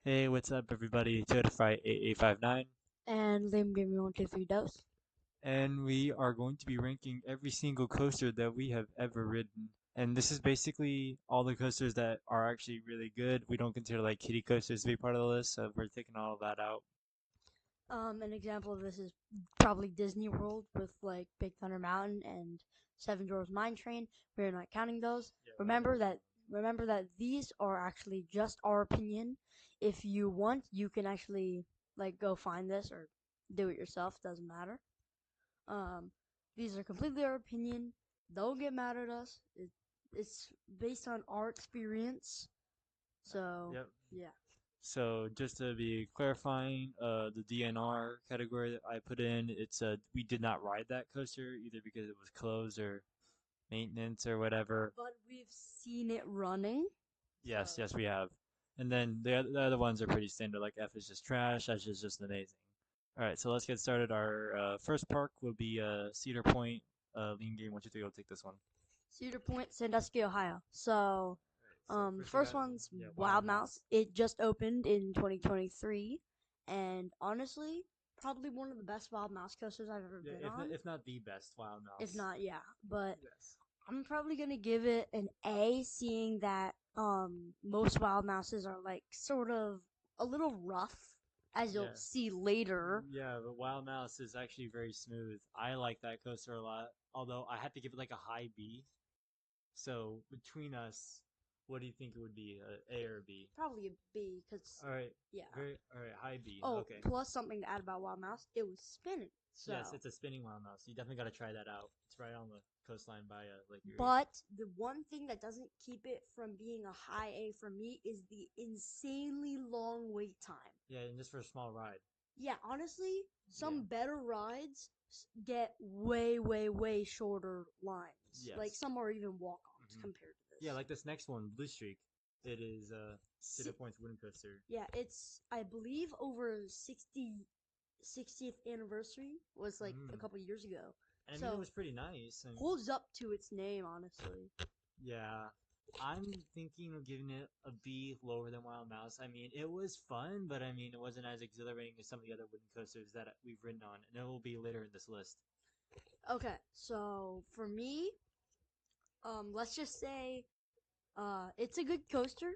Hey, what's up, everybody? Certified 8859, And LiamGaming123 Dos. and we are going to be ranking every single coaster that we have ever ridden. And this is basically all the coasters that are actually really good. We don't consider like kiddie coasters to be part of the list, so we're taking all of that out. An example of this is probably Disney World with like Big Thunder Mountain and Seven Dwarfs Mine Train. We're not counting those. Yeah, we're not Remember counting that remember that these are actually just our opinion. If you want, you can actually like go find this or do it yourself. Doesn't matter. Um, these are completely our opinion. Don't get mad at us. It's based on our experience. So Yep. yeah. So just to be clarifying, the DNR category that I put in, it's we did not ride that coaster either because it was closed or maintenance or whatever. But we've seen it running. So Yes, yes, we have. And then the other ones are pretty standard, like F is just trash, H is just amazing. All right, so let's get started. Our first park will be Cedar Point. LiamGaming123 will take this one. Cedar Point, Sandusky, Ohio. So All right, so the first we first got one's yeah, Wild Wild Mouse. Mouse. It just opened in 2023, and honestly, probably one of the best Wild Mouse coasters I've ever Yeah, been on. if not the best Wild If Mouse. not, yeah. But Yes. I'm probably gonna give it an A, seeing that most Wild Mouses are like sort of a little rough, as you'll Yeah. see later. Yeah, but Wild Mouse is actually very smooth. I like that coaster a lot. Although I had to give it like a high B. So between us, what do you think it would be, A or B? Probably a B, cause All right, yeah. all right, high B. Oh, Okay. plus something to add about Wild Mouse, it was spinning. Yes, So it's a spinning wild mouse. You definitely got to try that out. It's right on the coastline by Lake Erie. but the one thing that doesn't keep it from being a high A for me is the insanely long wait time. Yeah, and just for a small ride. Yeah, honestly, Yeah. some better rides get way, way, way shorter lines. Like Yes. some are even walk ons Hmm. compared to Yeah, this. like this next one, Blue Streak. It is Cedar Si- Point's wooden coaster. yeah, it's, I believe, over 60th anniversary was like a Mm. couple years ago. And I mean, it So was pretty nice. And holds up to its name, honestly. yeah, I'm thinking of giving it a B lower than Wild Mouse. I mean, it was fun, but I mean, it wasn't as exhilarating as some of the other wooden coasters that we've ridden on, and it will be later in this list. Okay, so for me, let's just say, it's a good coaster,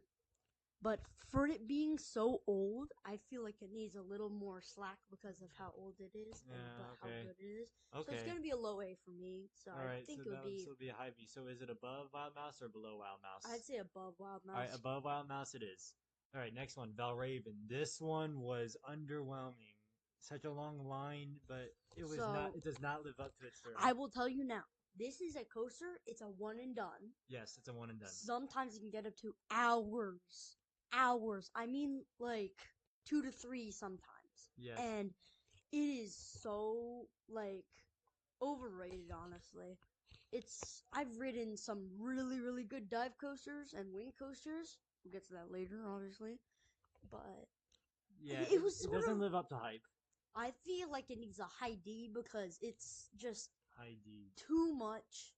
but for it being so old, I feel like it needs a little more slack because of how old it is and but Yeah, how okay. good it is. So it's Okay. gonna be a low A for me. So All I right, so think it would that be, so it'll be a high B. So is it above Wild Mouse or below Wild Mouse? I'd say above Wild All right, Mouse. above Wild Mouse it is. All right, next one, Valraven. This one was underwhelming. Such a long line, but it was not. So It does not live up to its term. I will tell you now, this is a coaster. It's a one and done. Yes, it's a one and done. Sometimes you can get up to hours, hours. I mean, like 2 to 3 sometimes, Yes. and it is so like overrated, honestly. I've ridden some really, really good dive coasters and wing coasters. We'll get to that later, obviously. But Yeah, it was it sort doesn't of, live up to hype. I feel like it needs a high D because it's just High D. too much,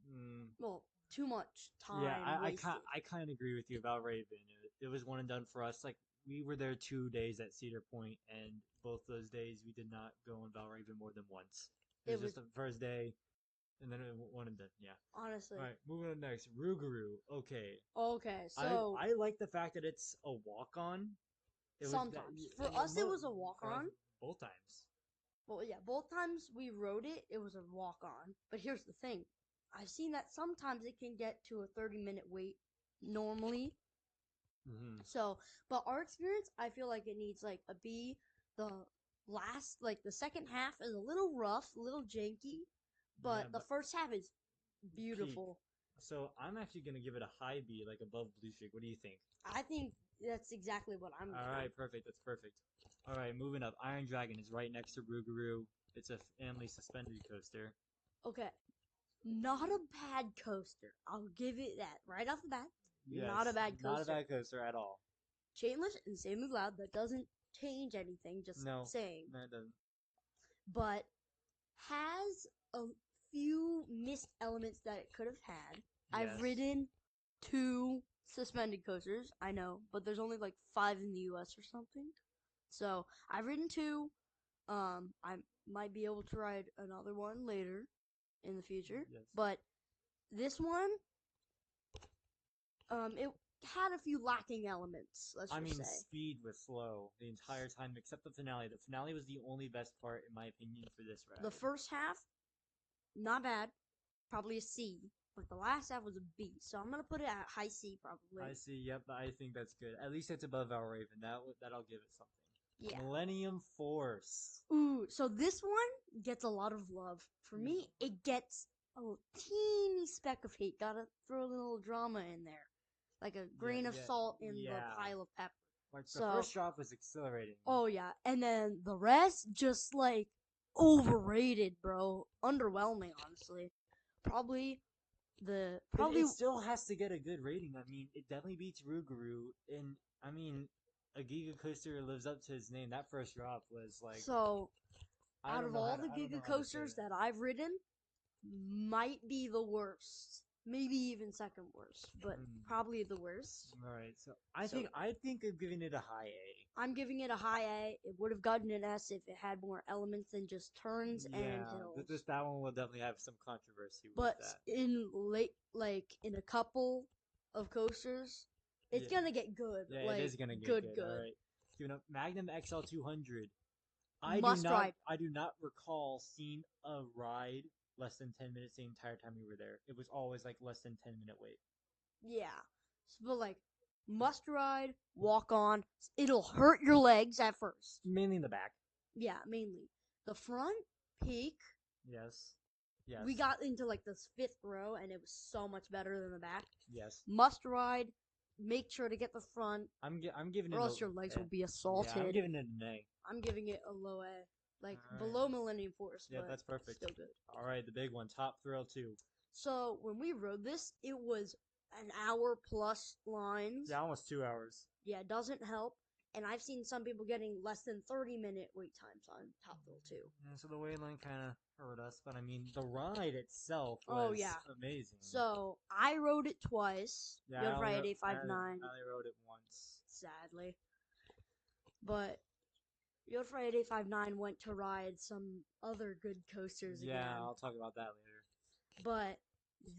Mm. well, too much Yeah, time wasted. I kind of agree with you about Raven. It was one and done for us. Like we were there 2 days at Cedar Point, and both those days we did not go on Valraven more than once. It It was was, just the first day, and then one and done. Yeah. honestly. All right, moving on next. Rougarou. Okay, Okay, so I like the fact that it's a walk on. It was that sometimes. For us, it was a walk for us on. both times. Well, yeah, both times we rode it, it was a walk on. But here's the thing, I've seen that sometimes it can get to a 30-minute wait normally. Hmm. So, but our experience, I feel like it needs like a B. The the second half is a little rough, a little janky, Yeah, but the but first half is peak. beautiful. So I'm actually gonna give it a high B, like above Blue Streak. What do you think? I think that's exactly what I'm All giving. right, perfect. That's perfect. All right, moving up. Iron Dragon is right next to Rougarou. It's a family suspended coaster. Okay, not a bad coaster. I'll give it that right off the bat. Not a Yes, bad not a coaster. bad coaster at all. Chainless, insanely loud. That doesn't change anything. Just No, saying. that doesn't. But has a few missed elements that it could have had. I've Yes. ridden 2, suspended coasters, I know, but there's only like 5 in the US or something. So I've ridden 2. I might be able to ride another one later in the future, Yes. but this one, it had a few lacking elements. Let's I just mean, say speed was slow the entire time except the finale. The finale was the only best part, in my opinion, for this the ride. first half, not bad, probably a C, but the last half was a B. So I'm gonna put it at high C probably. I see. Yep, I think that's good. At least it's above our Raven. That'll give it something. Yeah. Millennium Force. Ooh, so this one gets a lot of love. For me, it gets a teeny speck of hate. Gotta throw a little drama in there, like a Yeah, grain of yeah, salt in the yeah. pile of pepper. Like the So, first drop was exhilarating. oh yeah, and then the rest just like overrated, bro. Underwhelming, honestly. Probably the It probably still has to get a good rating. I mean, it definitely beats Rougarou, and I mean, a Giga Coaster lives up to his name. That first drop was like, so I out don't of know how all to the I don't know Giga how to say coasters that I've ridden, might be the worst. Maybe even second worst, but that. probably the worst. All right, so So I think of giving it a high A. I'm giving it a high A. It would have gotten an S if it had more elements than just turns and Yeah, hills. that one will definitely have some controversy with But that. in in a couple of coasters, it's Yeah, gonna get good. yeah, it Like is gonna get good, good. All good. right, giving up Magnum XL 200. Must ride. I do not recall seeing a ride less than 10 minutes the entire time we were there. It was always like less than 10 minute wait. Yeah. But like must ride, walk on. It'll hurt your legs at first. Mainly in the back. Yeah, mainly. The front peak, Yes, yes, we got into like this 5th row and it was so much better than the back. yes. Must ride, make sure to get the front I'm giving or it a else your legs eh. will be Yeah, I'm assaulted. giving it an A. I'm giving it a low A. Like All right. below Millennium Force, Yeah, but that's perfect. still good. All right, the big one, Top Thrill 2. So when we rode this, it was an hour plus lines. Yeah, almost 2 hours. Yeah, it doesn't help. And I've seen some people getting less than 30-minute wait times on Top Thrill 2. Yeah, so the wait line kind of hurt us, but I mean, the ride itself Oh was yeah. amazing. So I rode it twice. Yeah, You I had only, Friday ro- I 859, only rode it once. sadly. But Yo Friday 859 went to ride some other good coasters Yeah, again. I'll talk about that later. But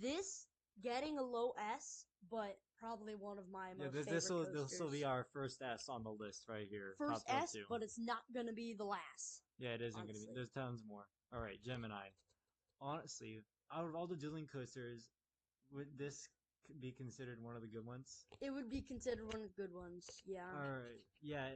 this getting a low S, but probably one of my Yeah, most favorite this will coasters. be our first S on the list right here. First Top Thrill S, 2. but it's not gonna be the last. Yeah, it isn't gonna be. Honestly. There's tons more. All right, Gemini. Honestly, out of all the dueling coasters, would this be considered one of the good ones? It would be considered one of the good ones. Yeah. All right, yeah.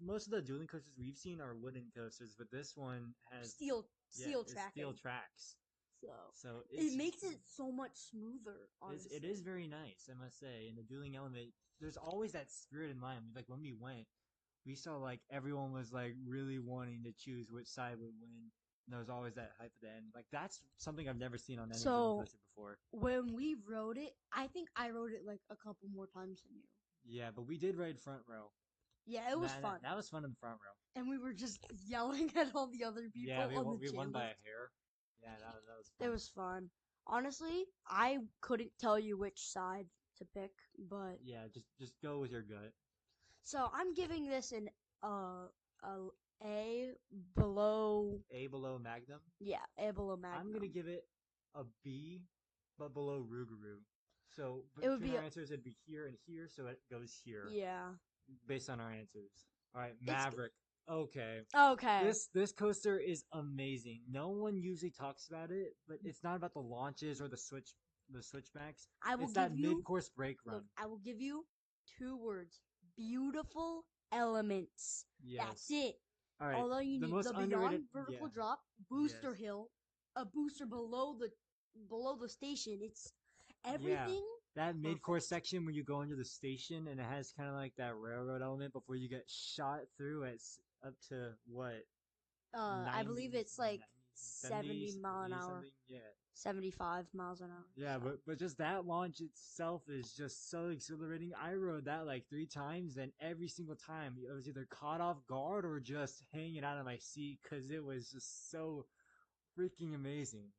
Most of the dueling coasters we've seen are wooden coasters, but this one has Steel it's tracking. steel tracks. So So it makes it so much smoother. Honestly, it is very nice, I must say. In the dueling element, there's always that spirit in mind. Like when we went, we saw like everyone was like really wanting to choose which side would win. And there was always that hype at the end. Like that's something I've never seen on any dueling So coaster before. when we rode it, I think I rode it like a couple more times than you. Yeah, but we did ride front row. Yeah, it was fun. That was fun in the front row. And we were just yelling at all the other people Yeah, on the we won by a chairlift. hair. Yeah, that was fun. It was fun. Honestly, I couldn't tell you which side to pick, but Yeah, just go with your gut. so I'm giving this an a A below. A below Magnum. Yeah, A below Magnum. I'm gonna give it a B, but below Rougarou. So It would between be our answers, it'd be here and here, so it goes here. Yeah. Based on our answers. All right, Maverick. Okay. Okay. This coaster is amazing. No one usually talks about it, but it's not about the launches or the switchbacks. I will It's that give you mid-course brake run. Look, I will give you 2 words. Beautiful elements. Yes. That's it. All right. Although you the need most the underrated, beyond vertical yeah. drop, booster Yes. hill, a booster below the station. It's Yeah. everything. That mid-course Perfect. section where you go into the station and it has kind of like that railroad element before you get shot through at up to what? I believe 90, it's like 70, 70 mile an hour. something. Yeah. 75 miles an hour. Yeah, so. but just that launch itself is just so exhilarating. I rode that like 3 times, and every single time I was either caught off guard or just hanging out of my seat because it was just so freaking amazing.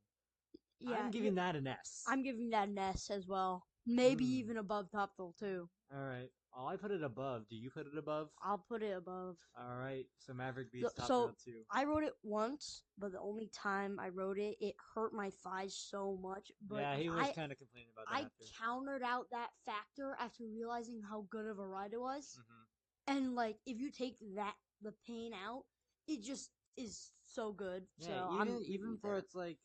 Yeah, I'm giving that an S. I'm giving that an S as well. maybe even above Top Thrill too. All right. Oh, I put it above. Do you put it above? I'll put it above. All right. So Maverick beats Top So Thrill too. I wrote it once, but the only time I wrote it, it hurt my thighs so much. But Yeah, he was kind of complaining about that I after. countered out that factor after realizing how good of a ride it was. Mm-hmm. And like, if you take the pain out, it just is so good. Yeah, So I'm even for there. it's like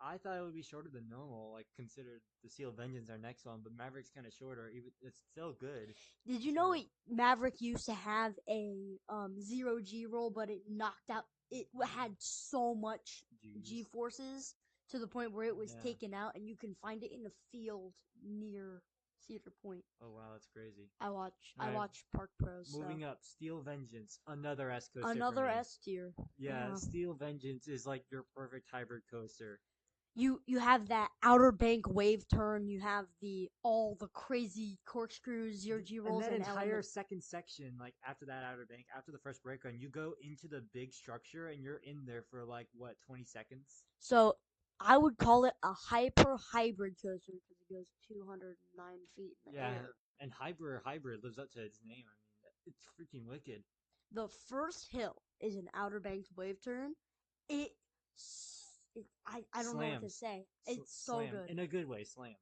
I thought it would be shorter than normal. Like considered the Seal Vengeance our next one, but Maverick's kind of shorter. Even it's still good. Did you know Maverick used to have a 0G roll, but it knocked out. It had so much G Jeez. forces to the point where it was Yeah. taken out, and you can find it in a field near Cedar Point. Oh wow, that's crazy. I Alright, watch Park Pros. moving So. up, Steel Vengeance, another S coaster for Another me. S tier. Yeah, Steel Vengeance is like your perfect hybrid coaster. You have that outer bank wave turn. You have all the crazy corkscrews, 0G And rolls, that and entire elements. second section, like after that outer bank, after the first break run, you go into the big structure and you're in there for like what, 20 seconds? So I would call it a hyper hybrid coaster because it goes 209 feet in the Yeah, air. and hybrid lives up to its name. I mean, it's freaking wicked. The first hill is an outer bank wave turn. It, I don't know what to Slams. say. It's so Slam. good. In a good way, slams.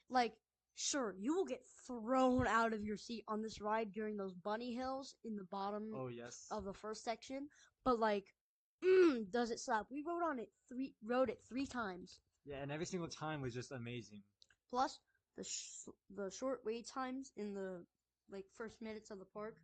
Like, sure, you will get thrown out of your seat on this ride during those bunny hills in the bottom Oh, yes. of the first section, but like, does it slap? We rode it 3 times. Yeah, and every single time was just amazing. Plus, the short wait times in the like first minutes of the park,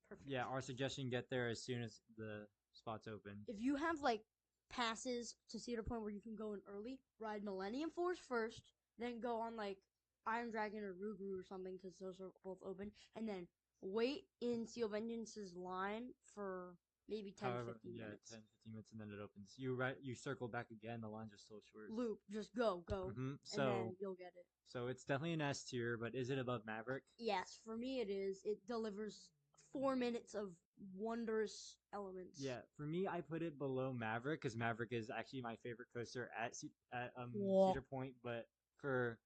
perfect. Yeah, our suggestion: get there as soon as the spots open. If you have like passes to Cedar Point where you can go in early, ride Millennium Force first, then go on like Iron Dragon or Rugu or something because those are both open, and then wait in Steel Vengeance's line for maybe 10 However, 15 yeah, minutes. 10, 15 minutes and then it opens. You circle back again. The lines are so short. Loop, just go, and then you'll get it. So it's definitely an S tier, but is it above Maverick? Yes, for me it is. It delivers 4 minutes of wondrous elements. Yeah, for me, I put it below Maverick because Maverick is actually my favorite coaster at Cedar Point. But for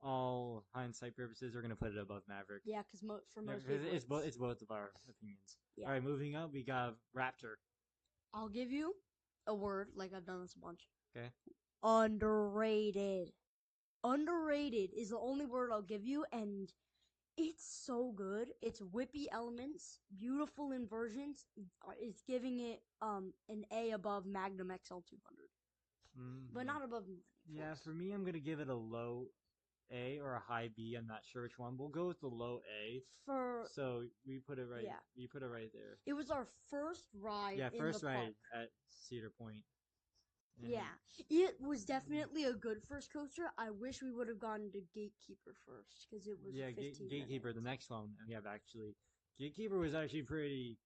all hindsight purposes, we're gonna put it above Maverick. Yeah, because for most Yeah, people, it's both of our opinions. Yeah. All right, moving up, we got Raptor. I'll give you a word, like I've done this a bunch. Okay. Underrated. Underrated is the only word I'll give you, and it's so good. It's whippy elements, beautiful inversions. It's giving it an A above Magnum XL 200, but not above. Yeah, for me, I'm gonna give it a low A or a high B. I'm not sure which one. We'll go with the low A. So we put it right. Yeah. We put it right there. It was our first ride. Yeah, in first the ride park. at Cedar Point. Yeah, it was definitely a good first coaster. I wish we would have gone to Gatekeeper first because it was 15 Gatekeeper. minutes. The next one we have actually. Gatekeeper was actually pretty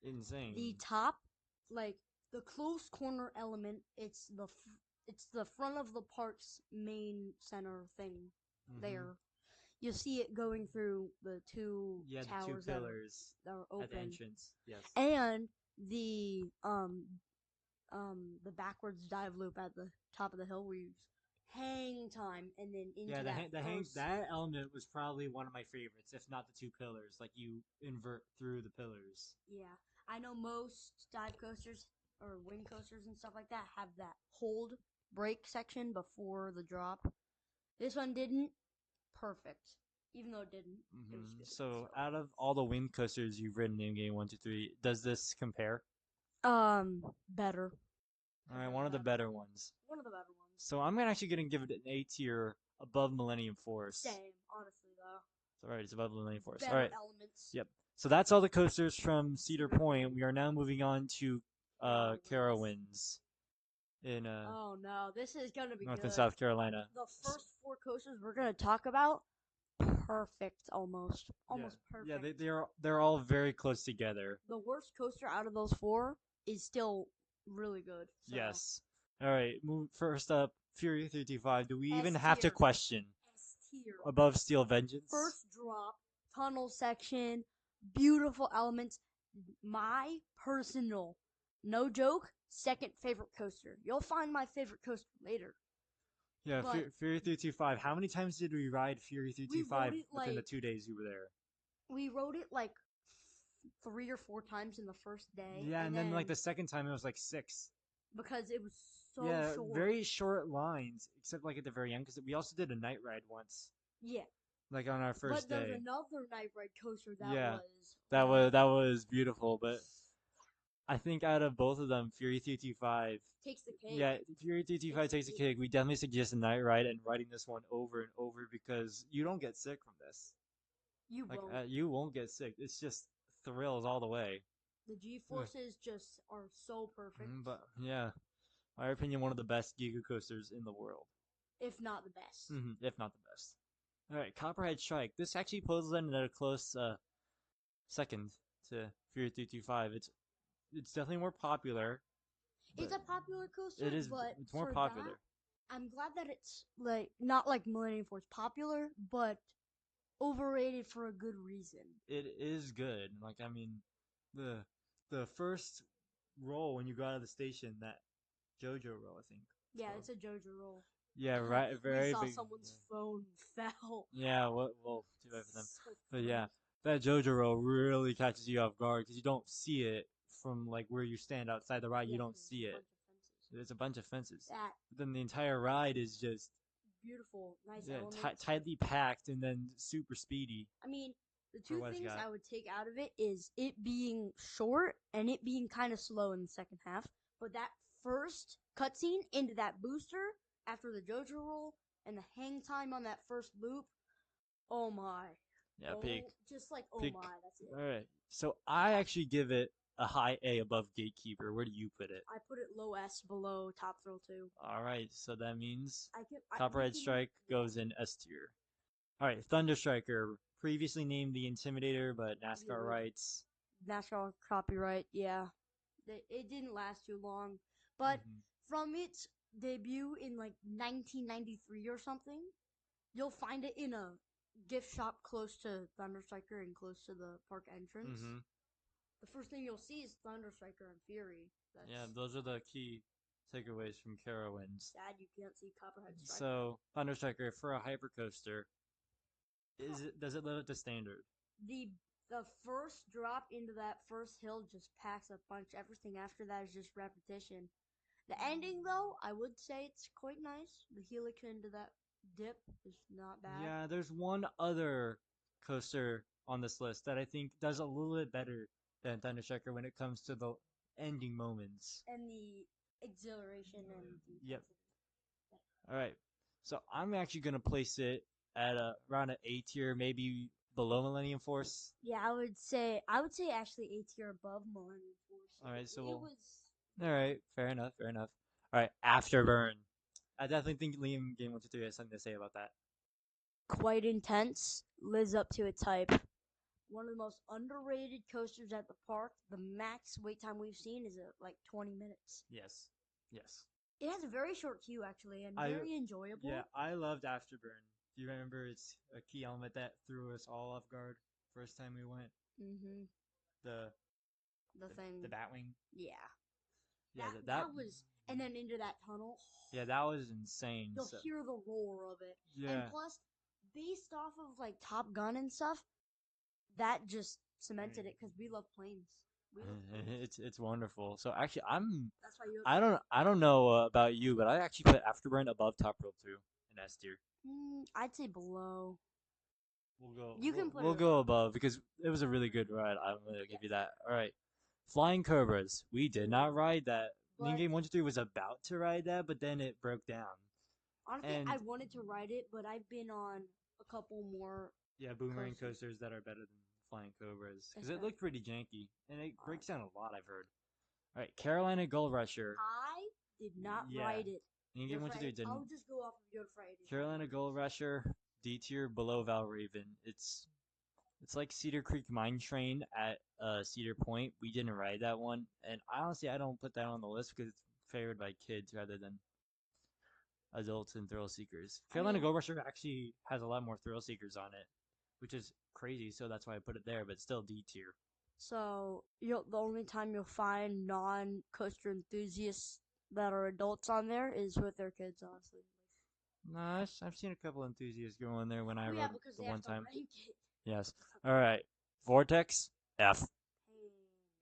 insane. The top, like the close corner element, it's the front of the park's main center thing. There, you'll see it going through the two towers, the two pillars that are open at the entrance. Yes, and the backwards dive loop at the top of the hill where you hang time and then into that element was probably one of my favorites, if not the two pillars. Like you invert through the pillars. Yeah, I know most dive coasters or wing coasters and stuff like that have that hold break section before the drop. This one didn't. Perfect. Even though it didn't, it was good. So, out of all the wing coasters you've ridden in Game 123, does this compare? Better. All right, one of the better ones. One of the better ones. So I'm actually gonna give it an A tier above Millennium Force. Same, honestly though. All right, it's above Millennium Force. Better All right. elements. Yep. So that's all the coasters from Cedar Point. We are now moving on to Carowinds in Oh no, this is gonna be North good. and South Carolina. The first 4 coasters we're gonna talk about, perfect almost perfect. Yeah, they're all very close together. The worst coaster out of those 4 is still really good. So. Yes. All right. First up, Fury 325. Do we even S have to tier. question S tier. above Steel Vengeance? First drop, tunnel section, beautiful elements. My personal, no joke, second favorite coaster. You'll find my favorite coaster later. Yeah, but Fury 325. How many times did we ride Fury we rode 325 it within the like 2 days you were there? three or four times in the first day, Yeah, and and then like then the second time it was like six. because it was so Yeah, short. very short lines, except like at the very end, because we also did a night ride once, Yeah, like on our first but there was day. another night ride coaster that Yeah, was oh that was beautiful, but I think out of both of them, Fury 325, takes the cake. yeah, Fury 325 Takes the takes a cake. cake. We definitely suggest a night ride and riding this one over and over because you don't get sick from this. You Like won't. you won't get sick. It's just thrills all the way. The G Ugh. forces just are so perfect, But yeah, my opinion, one of the best Giga coasters in the world, if not the best. if not the best. All right, Copperhead Strike. This actually poses in at a close second to Fury 325. It's definitely more popular, It's but a popular it coaster, is but it's more for that, popular. I'm glad that it's like not like Millennium Force popular, but overrated for a good reason. It is good. Like I mean, the the first roll when you go out of the station, that JoJo roll, I think it's Yeah, called. it's a JoJo roll. Yeah, right. We Very saw big. someone's phone fell. Yeah, well, too bad for them. So But funny. yeah, that JoJo roll really catches you off guard because you don't see it from like where you stand outside the ride. You Yeah, don't because see there's a it. bunch of fences. There's a bunch of fences. That But then the entire ride is just beautiful, nice yeah, elements. tightly packed and then super speedy I mean, the for two what it's things got. I would take out of it is it being short and it being kind of slow in the second half. But that first cutscene into that booster after the JoJo roll and the hang time on that first loop, oh my. Yeah, peak, Oh, just like, oh peak. my, that's it. All right, so I actually give it a high A above Gatekeeper. Where do you put it? I put it low S below Top Thrill 2. All right, so that means We Copperhead can, Strike yeah, goes in S tier. All right, Thunder Striker, previously named the Intimidator, but the NASCAR original. rights. National copyright, yeah. It didn't last too long. But Hmm from its debut in like 1993 or something, you'll find it in a gift shop close to Thunderstriker and close to the park entrance. hmm The first thing you'll see is Thunderstriker and Fury. Yeah, That's those are the key takeaways from Carowinds. sad you can't see Copperhead Striker. So Thunder Striker for a hypercoaster, is it does it live up to standard? The the first drop into that first hill just packs a punch. Everything after that is just repetition. The ending, though, I would say it's quite nice. The helix into that dip is not bad. Yeah, there's one other coaster on this list that I think does a little bit better than Thunder Striker when it comes to the ending moments. And the exhilaration and the Yep. intensity. All right. So I'm actually gonna place it at around an A tier, maybe below Millennium Force. Yeah, I would say actually A tier above Millennium Force. All right, so It we'll. was All right, fair enough, fair enough. All right, Afterburn. I definitely think Liam Game 123 has something to say about that. quite intense, lives up to its hype. One of the most underrated coasters at the park. The max wait time we've seen is like 20 minutes. Yes, yes. It has a very short queue actually and I very enjoyable. yeah, I loved Afterburn. Do you remember it's a key element that threw us all off guard first time we went? Mm-hmm. The The thing. the Batwing. Yeah. Yeah, That was, and then into that tunnel. yeah, that was insane. You'll So hear the roar of it, and yeah, plus, based off of like Top Gun and stuff, that just I cemented mean, it because we love planes. We love planes. it's wonderful. So actually, That's why you. I don't know about you, but I actually put Afterburn above Top Rope 2 in S tier. I'd say below. We'll go. You can put We'll it go above, above because it was a really good ride. I'm gonna give yes, you that. All right, Flying Cobras. We did not ride that. Lean but Game 123 was about to ride that, but then it broke down. honestly, And I wanted to ride it, but I've been on a couple more yeah, boomerang coasters. coasters that are better than Flying Cobras because it Especially, looked pretty janky and it breaks down a lot. I've heard. All right, Carolina Gold Rusher. I did not Yeah, ride it. Lean Game 123 didn't. I'll just go off of your Friday. Carolina Gold Rusher, D tier below Valraven. It's like Cedar Creek Mine Train at Cedar Point. We didn't ride that one, and honestly, I don't put that on the list because it's favored by kids rather than adults and thrill seekers. I Carolina mean, Gold Rusher actually has a lot more thrill seekers on it, which is crazy. So that's why I put it there, but still D tier. so the only time you'll find non coaster enthusiasts that are adults on there is with their kids, honestly. No, I've seen a couple enthusiasts go in there when I Oh yeah, rode because the they one have to time. rank it. Yes. All right. Vortex F.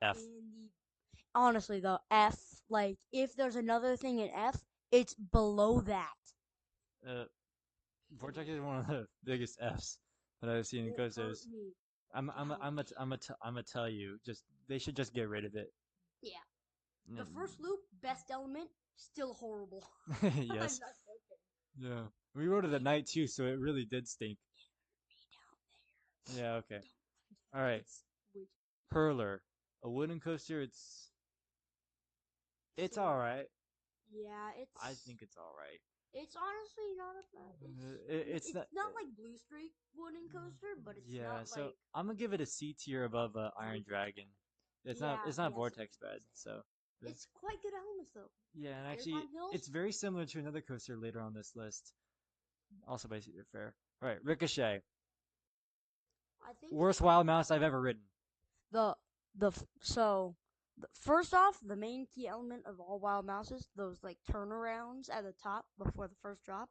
F. In the honestly though, F, like if there's another thing in F, it's below that. Uh, Vortex is one of the biggest Fs that I've seen in It hurt coasters. me I'm down there. I'm gonna tell you, just they should just get rid of it. Yeah. The first loop, best element, still horrible. I'm Yes. not joking. Yeah. We rode it at It night too, so it really did stink. hurt me down Yeah. Okay. All there. right. It's way Hurler, a wooden coaster. It's so all right. yeah, I think it's all right. it's honestly not a bad. It's It's not. not like Blue Streak wooden coaster, but it's Yeah. not So like I'm gonna give it a C tier above Iron Dragon. yeah, It's not yes, Vortex bad. So it's quite good elements though. yeah, and actually Airtime Hills, it's very similar to another coaster later on this list, also by Cedar Fair. All right, Ricochet, I think worst wild mouse I've ever ridden. the so first off, the main key element of all wild mouses, those like turnarounds at the top before the first drop,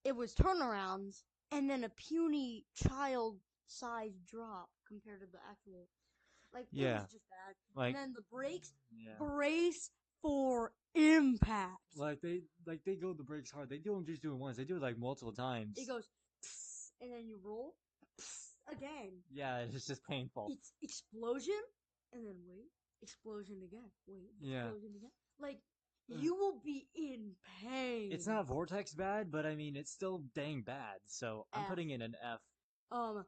it was turnarounds and then a puny child sized drop compared to the actual. Like it was Yeah, just bad. And like then the brakes, yeah, brace for impact. like they go the brakes hard. They don't just do it once. They do it like multiple It times. goes, and then you roll again. Yeah, it's just painful. It's explosion, and then wait, explosion again, wait, Yeah. explosion again. Like Uh, you will be in pain. It's not Vortex bad, but I mean it's still dang bad. So I'm F. putting it an F. Um,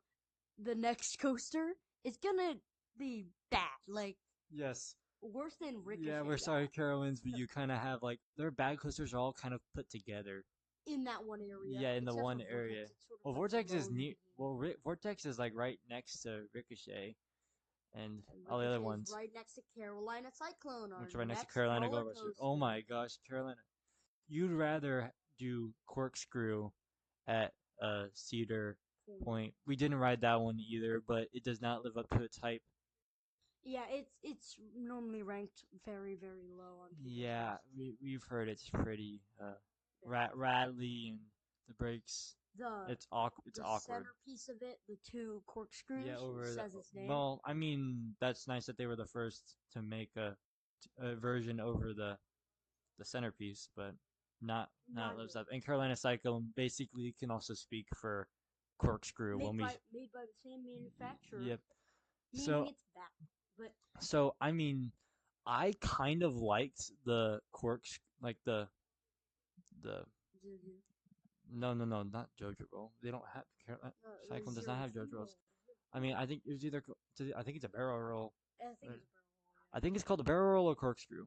the next coaster is gonna be bad, like Yes. worse than Yeah, Ricochet we're sorry, bad Carowinds, but you kind of have like their bad coasters are all kind of put together. in that one area, Yeah, in the except for one Vortex. area. It's sort of Well, like Vortex is below near. Disney. Well, Vortex is like right next to Ricochet and And all the other Ricochet is ones, right next to Carolina Cyclone, our which are right next to next Carolina roller Gold Rush. Oh coaster. my gosh, Carolina! You'd rather do Corkscrew at Cedar Point. Point. We didn't ride that one either, but it does not live up to its hype. Yeah, it's normally ranked very very low on people's Yeah, lists. we've heard it's pretty Bad. rattly and the brakes. The It's the awkward. centerpiece of it, the two Yeah, corkscrews, over the says its name. well, I mean that's nice that they were the first to make a version over the centerpiece, but not Not lives good. up. And Carolina Cyclone basically can also speak for corkscrew when we Made by the same manufacturer, yep. meaning So it's bad. But I mean, I kind of liked the corks like the no not JoJo roll. They don't have Carolina the Cyclone does not zero have two JoJo rolls. roll. I mean, I think it was either I think it's a barrel roll. I think Uh, it's a barrel roll. I think it's called the barrel roll or corkscrew.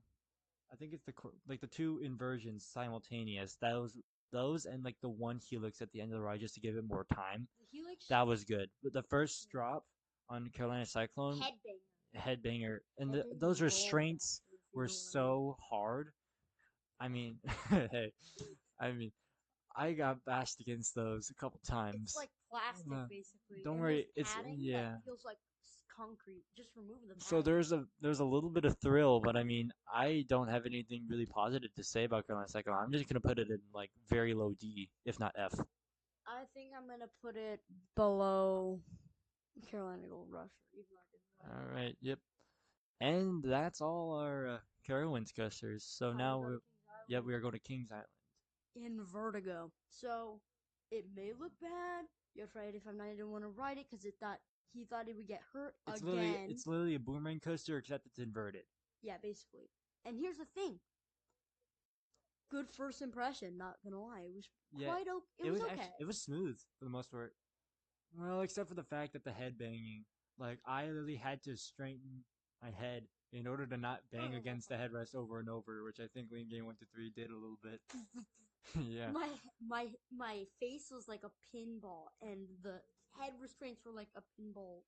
I think it's like the two inversions simultaneous. Those and like the one helix at the end of the ride just to give it more time. The Helix That was good. But the first drop on Carolina Cyclone headbanger. headbanger and Headbanger those balls restraints actually, if you were know what I mean. so hard. I mean, hey, I mean, I got bashed against those a couple It's times. like plastic Uh, basically, don't and there's worry, it's padding that yeah. feels like concrete. Just remove the So padding. there's a little bit of thrill, but I mean, I don't have anything really positive to say about Carolina Cyclone. I'm just gonna put it in like very low D, if not F. I think I'm gonna put it below Carolina Gold Rush, even though I didn't ride All it. right, yep. And that's all our Carowinds coasters. So Time to now go to Kings yep, Island we are going to Kings Island. in Vertigo. So it may look bad. You're afraid if I'm not didn't want to ride it because it thought he thought he would get hurt again. It's literally a boomerang coaster except it's inverted. Yeah, basically. And here's the thing. Good first impression. Not gonna lie, it was Yeah, quite okay. It was okay. it was smooth for the most part. Well, except for the fact that the head banging, like I literally had to straighten my head in order to not bang against the headrest over and over, which I think LiamGaming123 did a little bit. Yeah. my my face was like a pinball, and the head restraints were like a pinball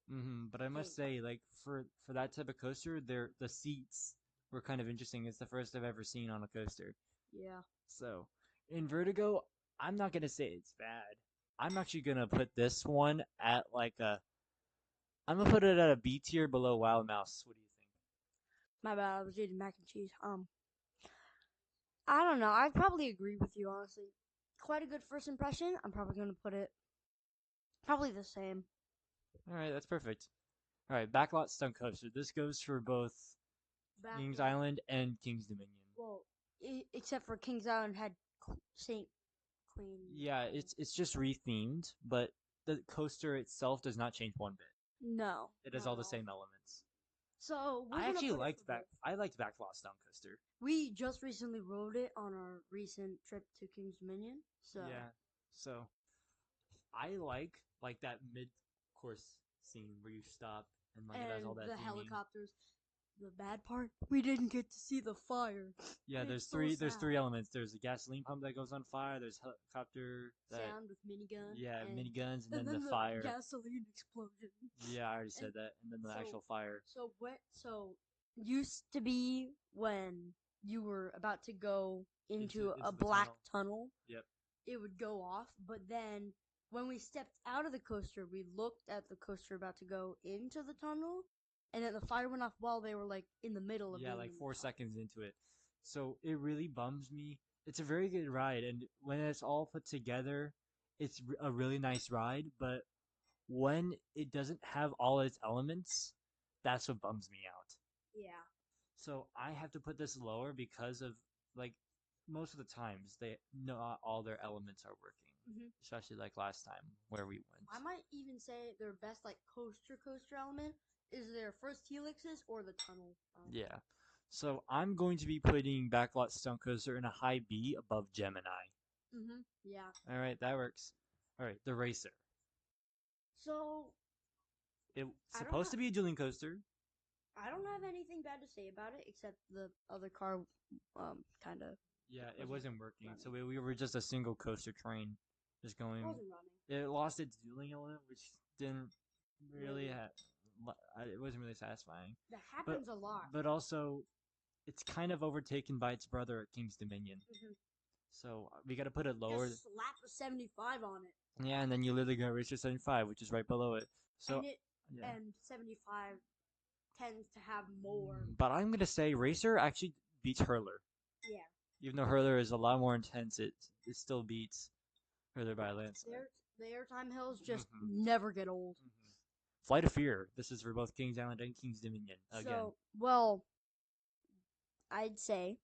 But I thing. must say, like for that type of coaster, the seats were kind of interesting. It's the first I've ever seen on a coaster. Yeah. So in Vertigo, I'm not gonna say it's bad. I'm actually gonna put this one at like a. I'm gonna put it at a B tier below Wild Mouse. What do you think? My bad. I was eating mac and cheese. I don't know. I'd probably agree with you honestly. quite a good first impression. I'm probably going to put it probably the same. All right, that's perfect. All right, backlot stunt coaster. This goes for both Kings Backlot. Island and King's Dominion. Well, except for Kings Island had Saint Queen. Yeah, it's just rethemed, but the coaster itself does not change one bit. No, It has not all at the all. same elements. So we're I gonna actually put it liked for both. I liked backlot stunt coaster. We just recently rode it on our recent trip to King's Dominion. So Yeah. So I like that mid course scene where you stop and like it has and all that the theming. helicopters. The bad part, we didn't get to see the fire. Yeah, It's so there's sad. three elements. There's a gasoline pump that goes on fire, there's helicopter that Sound with minigun. yeah, and miniguns and and then the then the fire. gasoline explosion. Yeah, I already And said that. And then the so actual fire. so used to be when you were about to go into a Into the black tunnel. tunnel, Yep. it would go off. But then when we stepped out of the coaster, we looked at the coaster about to go into the tunnel, and then the fire went off while they were like in the middle of Yeah, being like in the four tunnel. seconds into it. So it really bums me. It's a very good ride, and when it's all put together, it's a really nice ride. But when it doesn't have all its elements, that's what bums me out. Yeah. So I have to put this lower because of like most of the times they not all their elements are working, Hmm. especially like last time where we I went. might even say their best like coaster element is their first helixes or the tunnel. Yeah. So I'm going to be putting Backlot Stunt Coaster in a high B above Gemini. Yeah. All right, that works. All right, the Racer. So It's I don't supposed have to be a dueling coaster. I don't have anything bad to say about it except the other car, kind of Yeah, it wasn't wasn't working. running. So we were just a single coaster train, just It going. wasn't running. It lost its dueling element, which didn't really Really, have. It wasn't really satisfying. that But happens a lot. but also, it's kind of overtaken by its brother at King's Dominion. Hmm. So we got to put it lower. Just slap a 75 on it, Yeah, and then you literally go Racer 75, which is right below it. So and yeah. and 75 tends to have more. But I'm gonna say Racer actually beats Hurler. Yeah, Even though Hurler is a lot more intense, it still beats Hurler by a landslide. the airtime hills just Mhm. never get old. Flight of Fear. This is for both King's Island and King's Dominion. Again. So, well, I'd say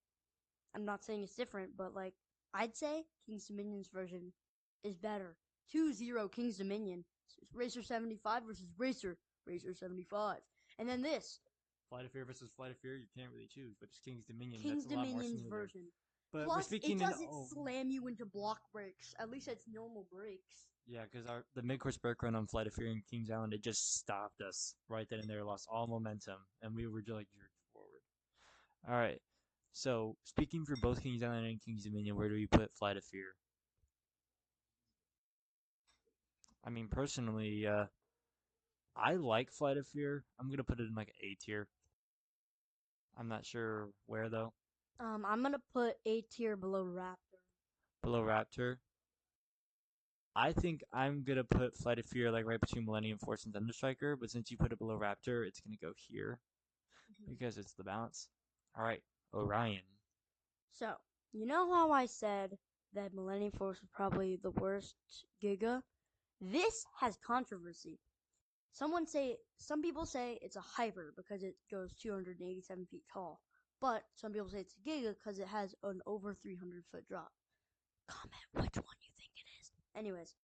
I'm not saying it's different, but like I'd say King's Dominion's version is better. 2-0 King's Dominion. Racer 75 versus Racer 75. And then this Flight of Fear versus Flight of Fear, you can't really choose, but it's King's Dominion. King's That's a lot more Dominion's smoother. version. But we're Plus, it speaking in doesn't slam you into block brakes. At least it's normal brakes. yeah, because the mid-course brake run on Flight of Fear and King's Island, it just stopped us right then and there, lost all momentum, and we were just like jerked forward. All right. So speaking for both King's Island and King's Dominion, where do we put Flight of Fear? I mean, personally, I like Flight of Fear. I'm gonna put it in like A tier. I'm not sure where though. I'm gonna put A tier below Raptor. Below Raptor. I think I'm gonna put Flight of Fear like right between Millennium Force and Thunderstriker, but since you put it below Raptor, it's gonna go here because it's the balance. All right, Orion. So, you know how I said that Millennium Force was probably the worst Giga? This has controversy. Some people say it's a hyper because it goes 287 feet tall, but some people say it's a Giga because it has an over 300-foot drop. Comment which one you think it is. Anyways,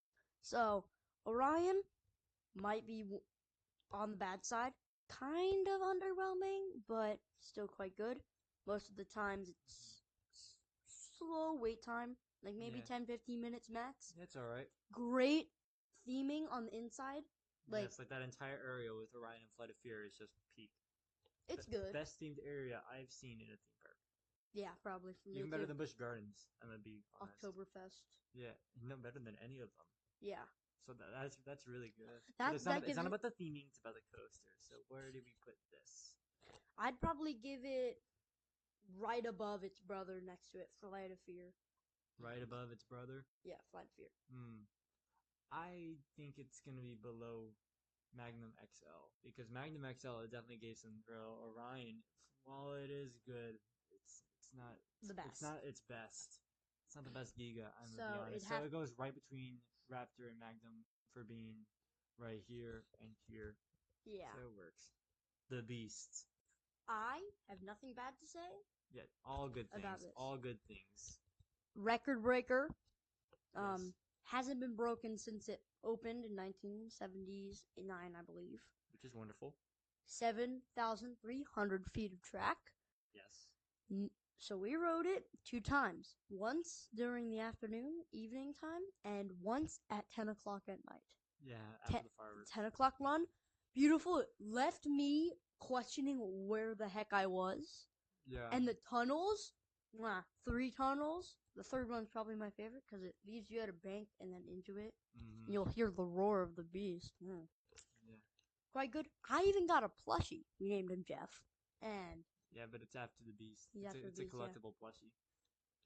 so Orion might be on the bad side, kind of underwhelming, but still quite good. Most of the times it's slow wait time, like maybe Yeah, 10-15 minutes max. it's all right. Great theming on the inside. Like, Yes, like that entire area with Orion and Flight of Fear is just peak. it's good. Best themed area I've seen in a theme park. Yeah, probably for me Even better too. than Busch Gardens. I'm gonna be honest. Oktoberfest. Yeah, no better than any of them. Yeah. So that's really good. That But it's that it's gives not it. about the theming; it's about the coaster. So where do we put this? I'd probably give it right above its brother next to it, Flight of Fear. Right above its brother. Yeah, Flight of Fear. I think it's gonna be below Magnum XL because Magnum XL it definitely gave some thrill. Orion, while it is good, it's not The it's best. not its best. It's not the best Giga, I'm gonna be So it honest. So has it goes right between Raptor and Magnum for being right here and here. yeah. So it works. The Beast. I have nothing bad to say Yeah, all good about things. this. All good things. Record breaker. Yes. Hasn't been broken since it opened in 1979, I believe. Which is wonderful. 7,300 feet of track. Yes. So we rode it 2 times. Once during the afternoon, evening time, and once at 10 o'clock at night. Yeah, after Ten, the fireworks. 10 o'clock run. Beautiful. It left me questioning where the heck I was. Yeah. And the tunnels, 3 tunnels. The third one's probably my favorite because it leaves you at a bank and then into it. Mm-hmm. You'll hear the roar of the beast. Yeah. Quite good. I even got a plushie. We named him Jeff. And Yeah, but it's after the Beast. he's after the It's a beast, yeah. collectible plushie.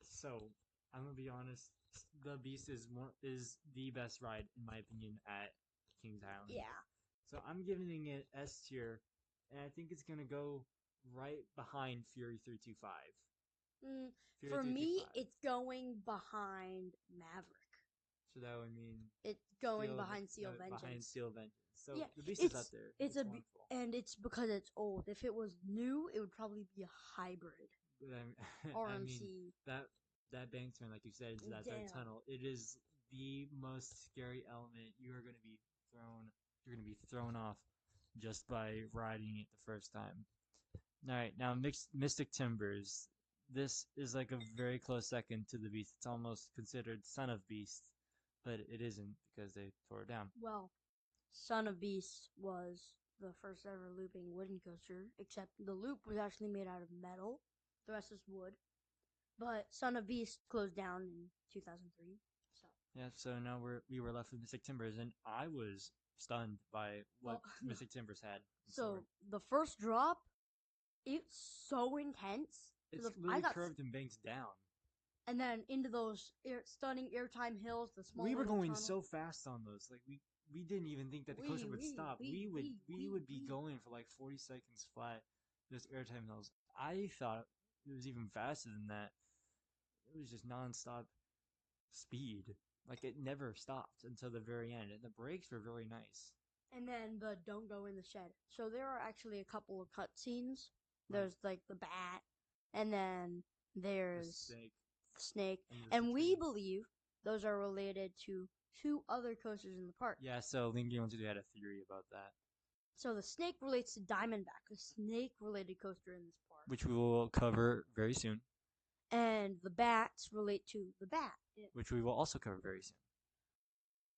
So I'm gonna be honest. The Beast is the best ride in my opinion at Kings Island. Yeah. So I'm giving it S tier, and I think it's gonna go right behind Fury 325. Fury For me, 325. it's going behind Maverick. So that would mean It's going behind Seal behind Vengeance. Steel Vengeance. So Yeah, the Beast is up it's there. it's It's a wonderful. and it's because it's old. If it was new, it would probably be a hybrid. But I mean RMC. that that bank turn, like you said, into that third Damn. tunnel, it is the most scary element. You are going to be thrown. You're going to be thrown off just by riding it the first time. All right, now Mystic Timbers. This is like a very close second to the Beast. It's almost considered Son of Beast, but it isn't because they tore it down. Well, Son of Beast was the first ever looping wooden coaster, except the loop was actually made out of metal. The rest is wood. But Son of Beast closed down in 2003. So Yeah, so now we were left with Mystic Timbers, and I was stunned by what well, Mystic Timbers had in so store. the first drop, it's so intense. It's I literally got curved and banks down. and then into those stunning airtime hills, the small We were little going tunnel. so fast on those, like we didn't even think that the coaster would stop. We would be going for like 40 seconds flat. Those airtime hills. I thought it was even faster than that. It was just nonstop speed. Like it never stopped until the very end, and the brakes were very nice. And then the don't go in the shed. So there are actually a couple of cutscenes. Right. There's like the bat, and then The there's snake the snake, and and the we tree. believe those are related to 2 other coasters in the park. Yeah, so LiamGaming123 had a theory about that, So the snake relates to Diamondback, a snake-related coaster in this park, which we will cover very soon, and the bats relate to the bat. which we will also cover very soon.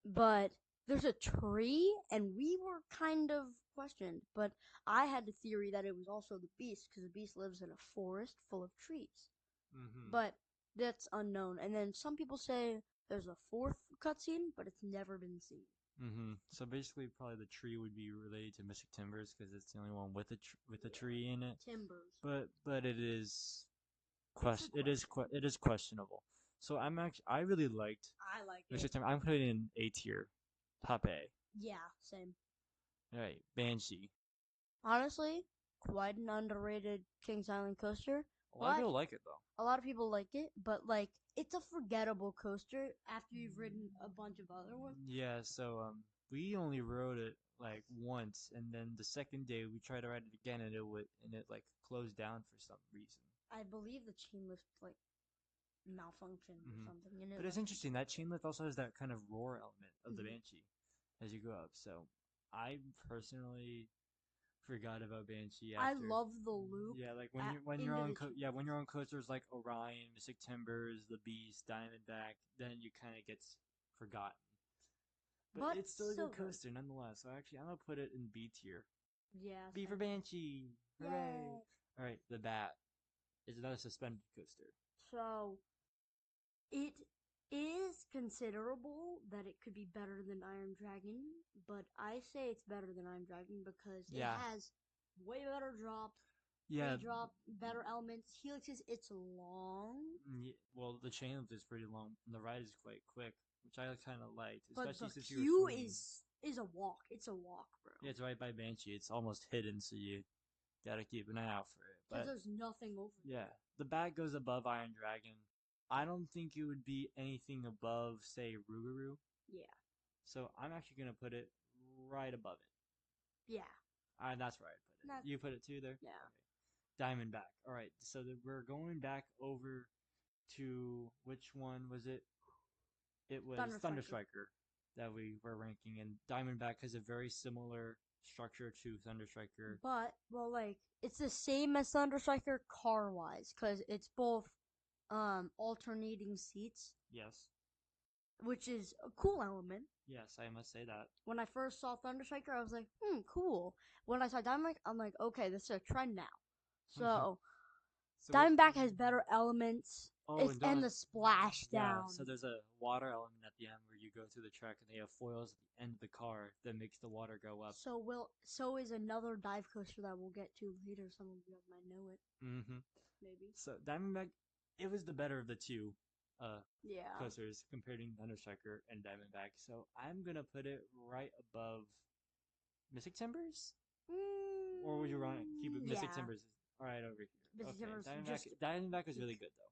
But there's a tree, and we were kind of questioned. But I had the theory that it was also the beast, because the beast lives in a forest full of trees. Mm-hmm. But that's unknown. And then some people say there's a 4th cutscene, but it's never been seen. Mm-hmm. So basically, probably the tree would be related to Mystic Timbers because it's the only one with a tree in it. Timbers. But it is it is questionable. So I really liked I like Mystic it. Timbers. I'm putting it in A tier, top A. Yeah, same. All right, Banshee. Honestly, quite an underrated Kings Island coaster. A lot of But people like it though. a lot of people like it, but like it's a forgettable coaster after you've ridden a bunch of other ones. Yeah, so we only rode it like once, and then the second day we tried to ride it again, and it like closed down for some reason. I believe the chain lift like malfunctioned or Hmm. something, and it But it's left. interesting that chain lift also has that kind of roar element of the Mhm. Banshee as you go up. So I personally forgot about Banshee I after. love the loop. Yeah, like when Into you're on the chain when you're on coasters like Orion, Mystic Timbers, the Beast, Diamondback, then you kind of gets forgotten. But but it's still a so good good. coaster nonetheless. So actually, I'm gonna put it in B tier. Yeah, B for same. Banshee! Hooray! Yay! All right, the Bat is another suspended coaster. So it is considerable that it could be better than Iron Dragon, but I say it's better than Iron Dragon because it Yeah, has way better drop, yeah. pre-drop, better elements. Helixes, it's long, Well, the chain lift is pretty long, and the ride is quite quick, which I kind of liked, but especially the since you were queue swimming. is a walk. It's a walk, bro. Yeah, it's right by Banshee. It's almost hidden, so you gotta keep an eye out for it. Because But there's nothing over yeah, there. the Bat goes above Iron Dragon. I don't think it would be anything above, say, Rougarou. Yeah. So I'm actually gonna put it right above it. Yeah. That's where I put it. Not. You put it too there. Yeah. Okay. Diamondback. All right. So we're going back over to which one was it? It was Thunder Striker. Thunderstriker that we were ranking, and Diamondback has a very similar structure to Thunderstriker. But well, like it's the same as Thunder Striker car wise, because it's both alternating seats, Yes. which is a cool element. Yes, I must say that. When I first saw Thunder Striker, I was like, cool. When I saw Diamondback, I'm like, okay, this is a trend now. So So what? Diamondback has better elements. Oh, It's and and don't. the splashdown. Yeah, so there's a water element at the end where you go through the track and they have foils at the end of the car that makes the water go up. So is another dive coaster that we'll get to later. Some of you might know it. Mm-hmm. Maybe. So Diamondback, it was the better of the two Yeah. coasters compared to Thunderstriker and Diamondback. So I'm gonna put it right above Mystic Timbers? Or would you want to keep it Mystic Yeah. Timbers right over here? Mystic Okay, Timbers Diamondback. just Diamondback was really good though.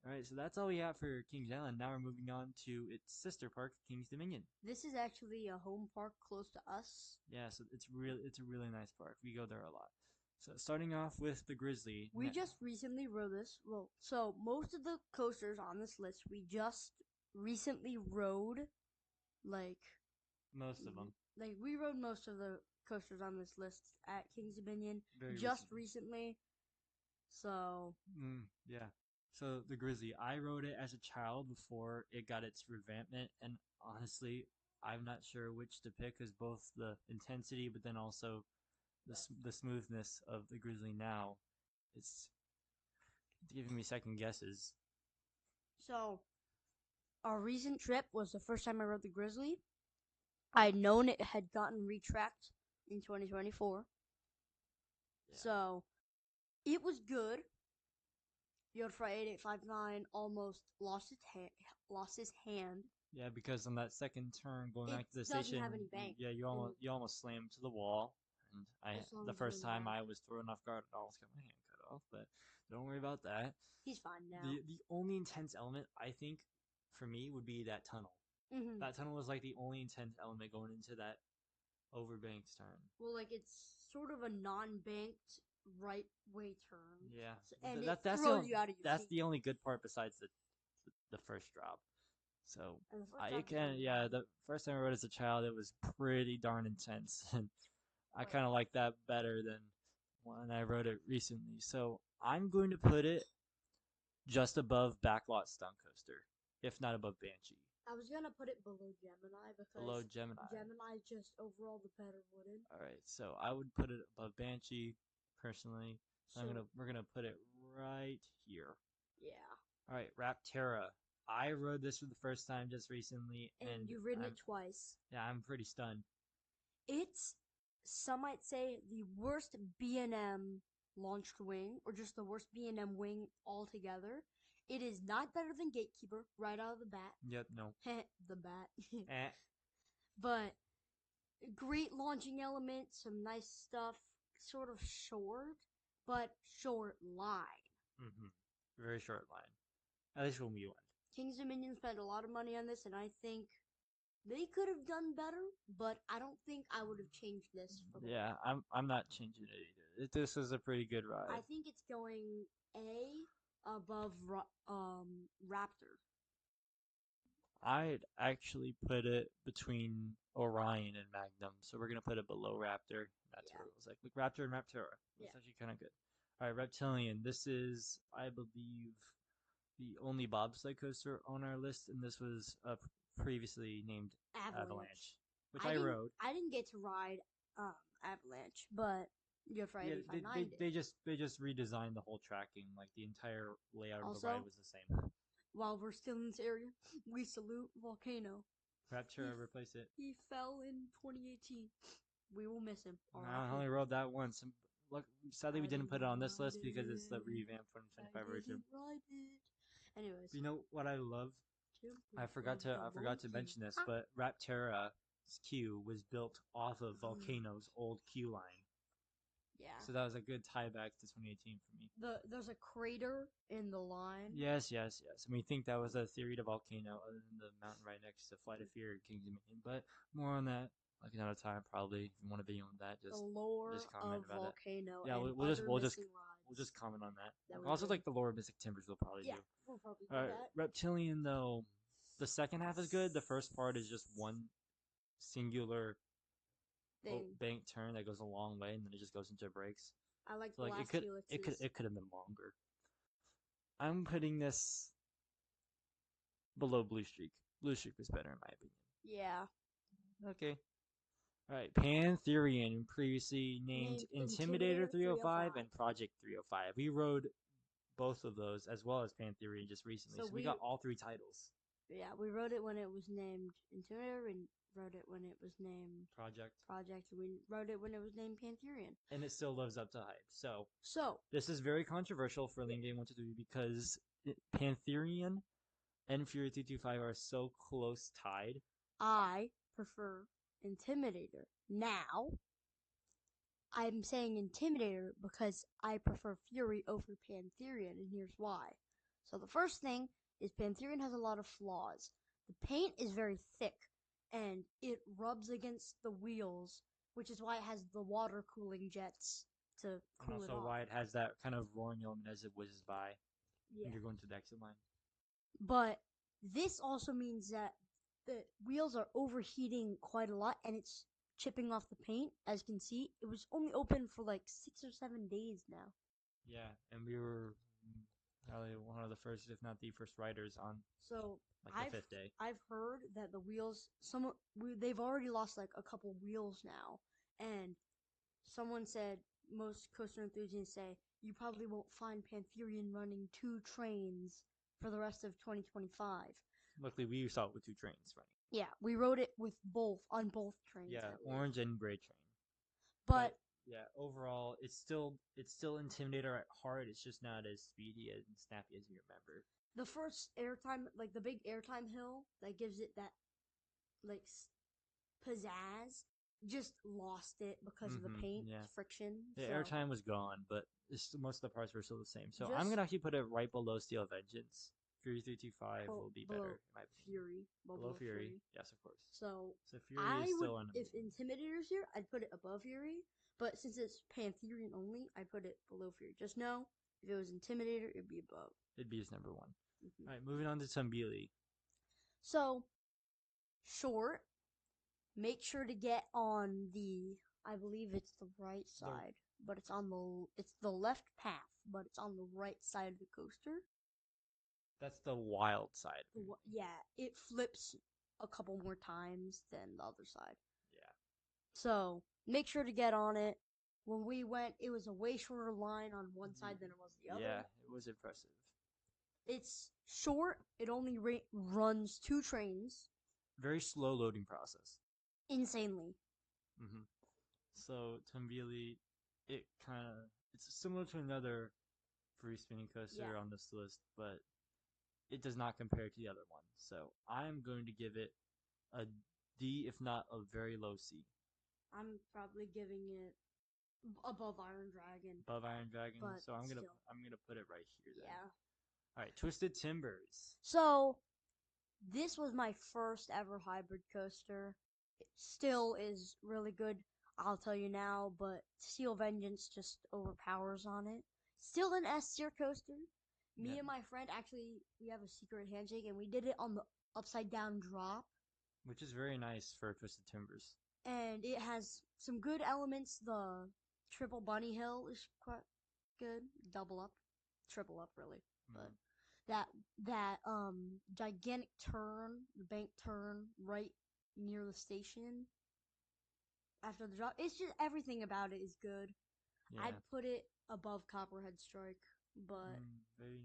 All right, so that's all we have for Kings Island. Now we're moving on to its sister park, Kings Dominion. this is actually a home park close to us. Yeah, so it's a really nice park. We go there a lot. So starting off with the Grizzly. We just recently rode this. Well, so most of the coasters on this list we just recently rode. Like most of them we rode most of the coasters on this list at Kings Dominion very just recently. recently. So Yeah. So the Grizzly, I rode it as a child before it got its revampment, and honestly, I'm not sure which to pick because both the intensity, but then also the smoothness of the Grizzly now, it's giving me second guesses. so our recent trip was the first time I rode the Grizzly. I'd known it had gotten retracked in 2024. Yeah. So it was good. Yodfry 8859 almost lost his hand. Yeah, because on that second turn going It back to the doesn't station, have any bank. yeah, you almost slammed to the wall, and As long the as you're first in the time back. I was thrown off guard, I almost got my hand cut off, but don't worry about that. He's fine now. The only intense element I think for me would be that tunnel. Mm-hmm. That tunnel was like the only intense element going into that overbanked turn. Well, like it's sort of a non-banked right way turn. Yeah, So, and that, it that's throws you out of your that's seat. the only good part besides the first drop. So And the first I drop can yeah the first time I rode as a child it was pretty darn intense and I kind of like that better than when I rode it recently. So I'm going to put it just above Backlot Stunt Coaster, if not above Banshee. I was gonna put it below Gemini because Below Gemini. Gemini is just overall the better wooden. All right, so I would put it above Banshee personally. So we're gonna put it right here. Yeah. All right, Raptera. I rode this for the first time just recently, And you've ridden it twice. Yeah, I'm pretty stunned. It's, some might say, the worst B&M launched wing, or just the worst B&M wing altogether. It is not better than Gatekeeper right out of the bat. Yep, no. The bat. Eh. But great launching elements, some nice stuff, sort of short, but short line. Very short line. At least when we went. Kings Dominion spent a lot of money on this, and I think they could have done better, but I don't think I would have changed this for the Yeah, I'm not changing it either. This is a pretty good ride. I think it's going A above Raptor. I'd actually put it between Orion and Magnum, so we're gonna put it below Raptor. That's where it was like Raptor and Raptora. It's actually kind of good. All right, Reptilian. This is, I believe, the only bobsled coaster on our list, and this was previously named Avalanche, which I rode. I didn't get to ride Avalanche, but you're Friday yeah, they just redesigned the whole tracking, like the entire layout of the ride was the same. While we're still in this area, we salute Volcano. Rapture replaced it. He fell in 2018. We will miss him. I only rode that once. Look, sadly we didn't put it on this list because it's the revamped 2025 version. Anyways, you know what I love? I forgot to mention this, but Raptera's queue was built off of Volcano's old queue line. Yeah. So that was a good tie back to 2018 for me. There's a crater in the line. Yes, yes, yes. And we think that was a theory to volcano, other than the mountain right next to Flight of Fear and King's Dominion. But more on that like another time, probably. If you want a video on that, The just lore comment of about it. volcano Yeah, and we'll just other missing rides comment on that. that we Also, did. like the lore of Mystic Timbers, we'll probably Yeah, do. we'll probably All do right, that. Reptilian though, the second half is good. The first part is just one singular Thing. bank turn that goes a long way, and then it just goes into breaks. I like So the like last helixes. it could have been longer. I'm putting this below Blue Streak. Blue Streak was better in my opinion. Yeah. Okay. All right, Pantherian, previously named Named Intimidator Intimidator 305 305. and Project 305. We rode both of those as well as Pantherian just recently, So so we got all three titles. yeah, we wrote it when it was named Intimidator. We wrote it when it was named Project. Project. We wrote it when it was named Pantherian. And it still lives up to hype. So So this is very controversial for LiamGaming123 because Pantherian and Fury 325 are so close tied. I prefer Intimidator. Now, I'm saying Intimidator because I prefer Fury over Pantherian, and here's why. So the first thing is Pantherian has a lot of flaws. The paint is very thick, and it rubs against the wheels, which is why it has the water cooling jets to And cool it also off. why it has that kind of roaring element as it whizzes by Yeah. when you're going to the exit line. But this also means that the wheels are overheating quite a lot, and it's chipping off the paint. As you can see, it was only open for like 6 or 7 days now. Yeah, and we were probably one of the first, if not the first, riders on So like the fifth day. I've heard that the wheels they've already lost like a couple wheels now, and someone said most coaster enthusiasts say you probably won't find Pantherian running 2 trains for the rest of 2025. Luckily, we saw it with 2 trains running. Yeah, we rode it with on both trains. Yeah, orange and gray train. But yeah, overall, it's still Intimidator at heart. It's just not as speedy and snappy as you remember. the first airtime, like the big airtime hill that gives it that like pizzazz, just lost it because of the paint friction. The so airtime was gone, but most of the parts were still the same. So I'm just gonna actually put it right below Steel Vengeance. Fury 325 will be below better, in my opinion. Fury, Below Fury, yes, of course. So So Fury is still if Intimidator's here, I'd put it above Fury. But since it's Pantherian only, I put it below Fury. Just know, if it was Intimidator, it'd be above. It'd be his number one. All right, moving on to Tumbili. So, short. Make sure to get on the, I believe it's the right side, but it's the left path, but it's on the right side of the coaster. That's the wild side. Yeah, it flips a couple more times than the other side. Yeah. So make sure to get on it. When we went, it was a way shorter line on one side than it was the other. Yeah, it was impressive. It's short. It only runs 2 trains. Very slow loading process. Insanely. Mm-hmm. So Tumbili, it's similar to another free spinning coaster on this list, but it does not compare to the other one. So I'm going to give it a D, if not a very low C. I'm probably giving it above Iron Dragon. Above Iron Dragon. So I'm gonna put it right here then. Yeah. All right, Twisted Timbers. So this was my first ever hybrid coaster. It still is really good, I'll tell you now, but Steel Vengeance just overpowers on it. Still an S tier coaster. Me and my friend we have a secret handshake, and we did it on the upside down drop, which is very nice for Twisted Timbers. And it has some good elements. The triple bunny hill is quite good. Double up, triple up, really. But that gigantic turn, the bank turn right near the station after the drop, it's just everything about it is good. Yeah. I'd put it above Copperhead Strike, but very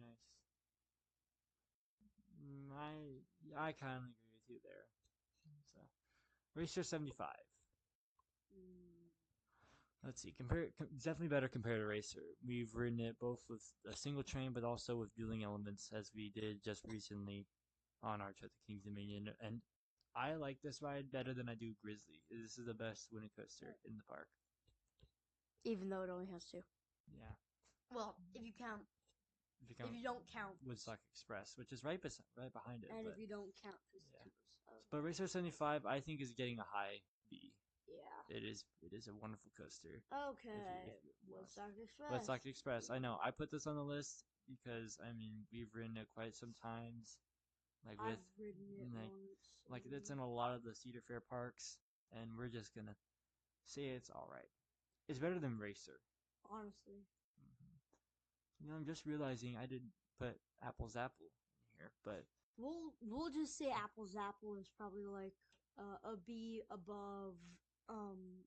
nice. I kind of agree with you there. So Racer 75. Let's see. Definitely better compared to Racer. We've ridden it both with a single train, but also with dueling elements, as we did just recently on our trip to King's Dominion. And I like this ride better than I do Grizzly. This is the best winning coaster in the park. even though it only has two. Yeah. Well, if you count, If you if count you don't count, Woodstock Express, which is right behind it, and but if you don't count yeah. Festivus. But Racer 75, I think, is getting a high B. Yeah. It is a wonderful coaster. Okay. If you Woodstock Express. Woodstock Express. I know. I put this on the list because I mean we've ridden it quite some times. Like with I've ridden it like once. like it's in a lot of the Cedar Fair parks, and we're just gonna say it's all right. It's better than Racer. Honestly. You know, I'm just realizing I didn't put Apple's Apple in here, but We'll just say Apple's Apple is probably like a B above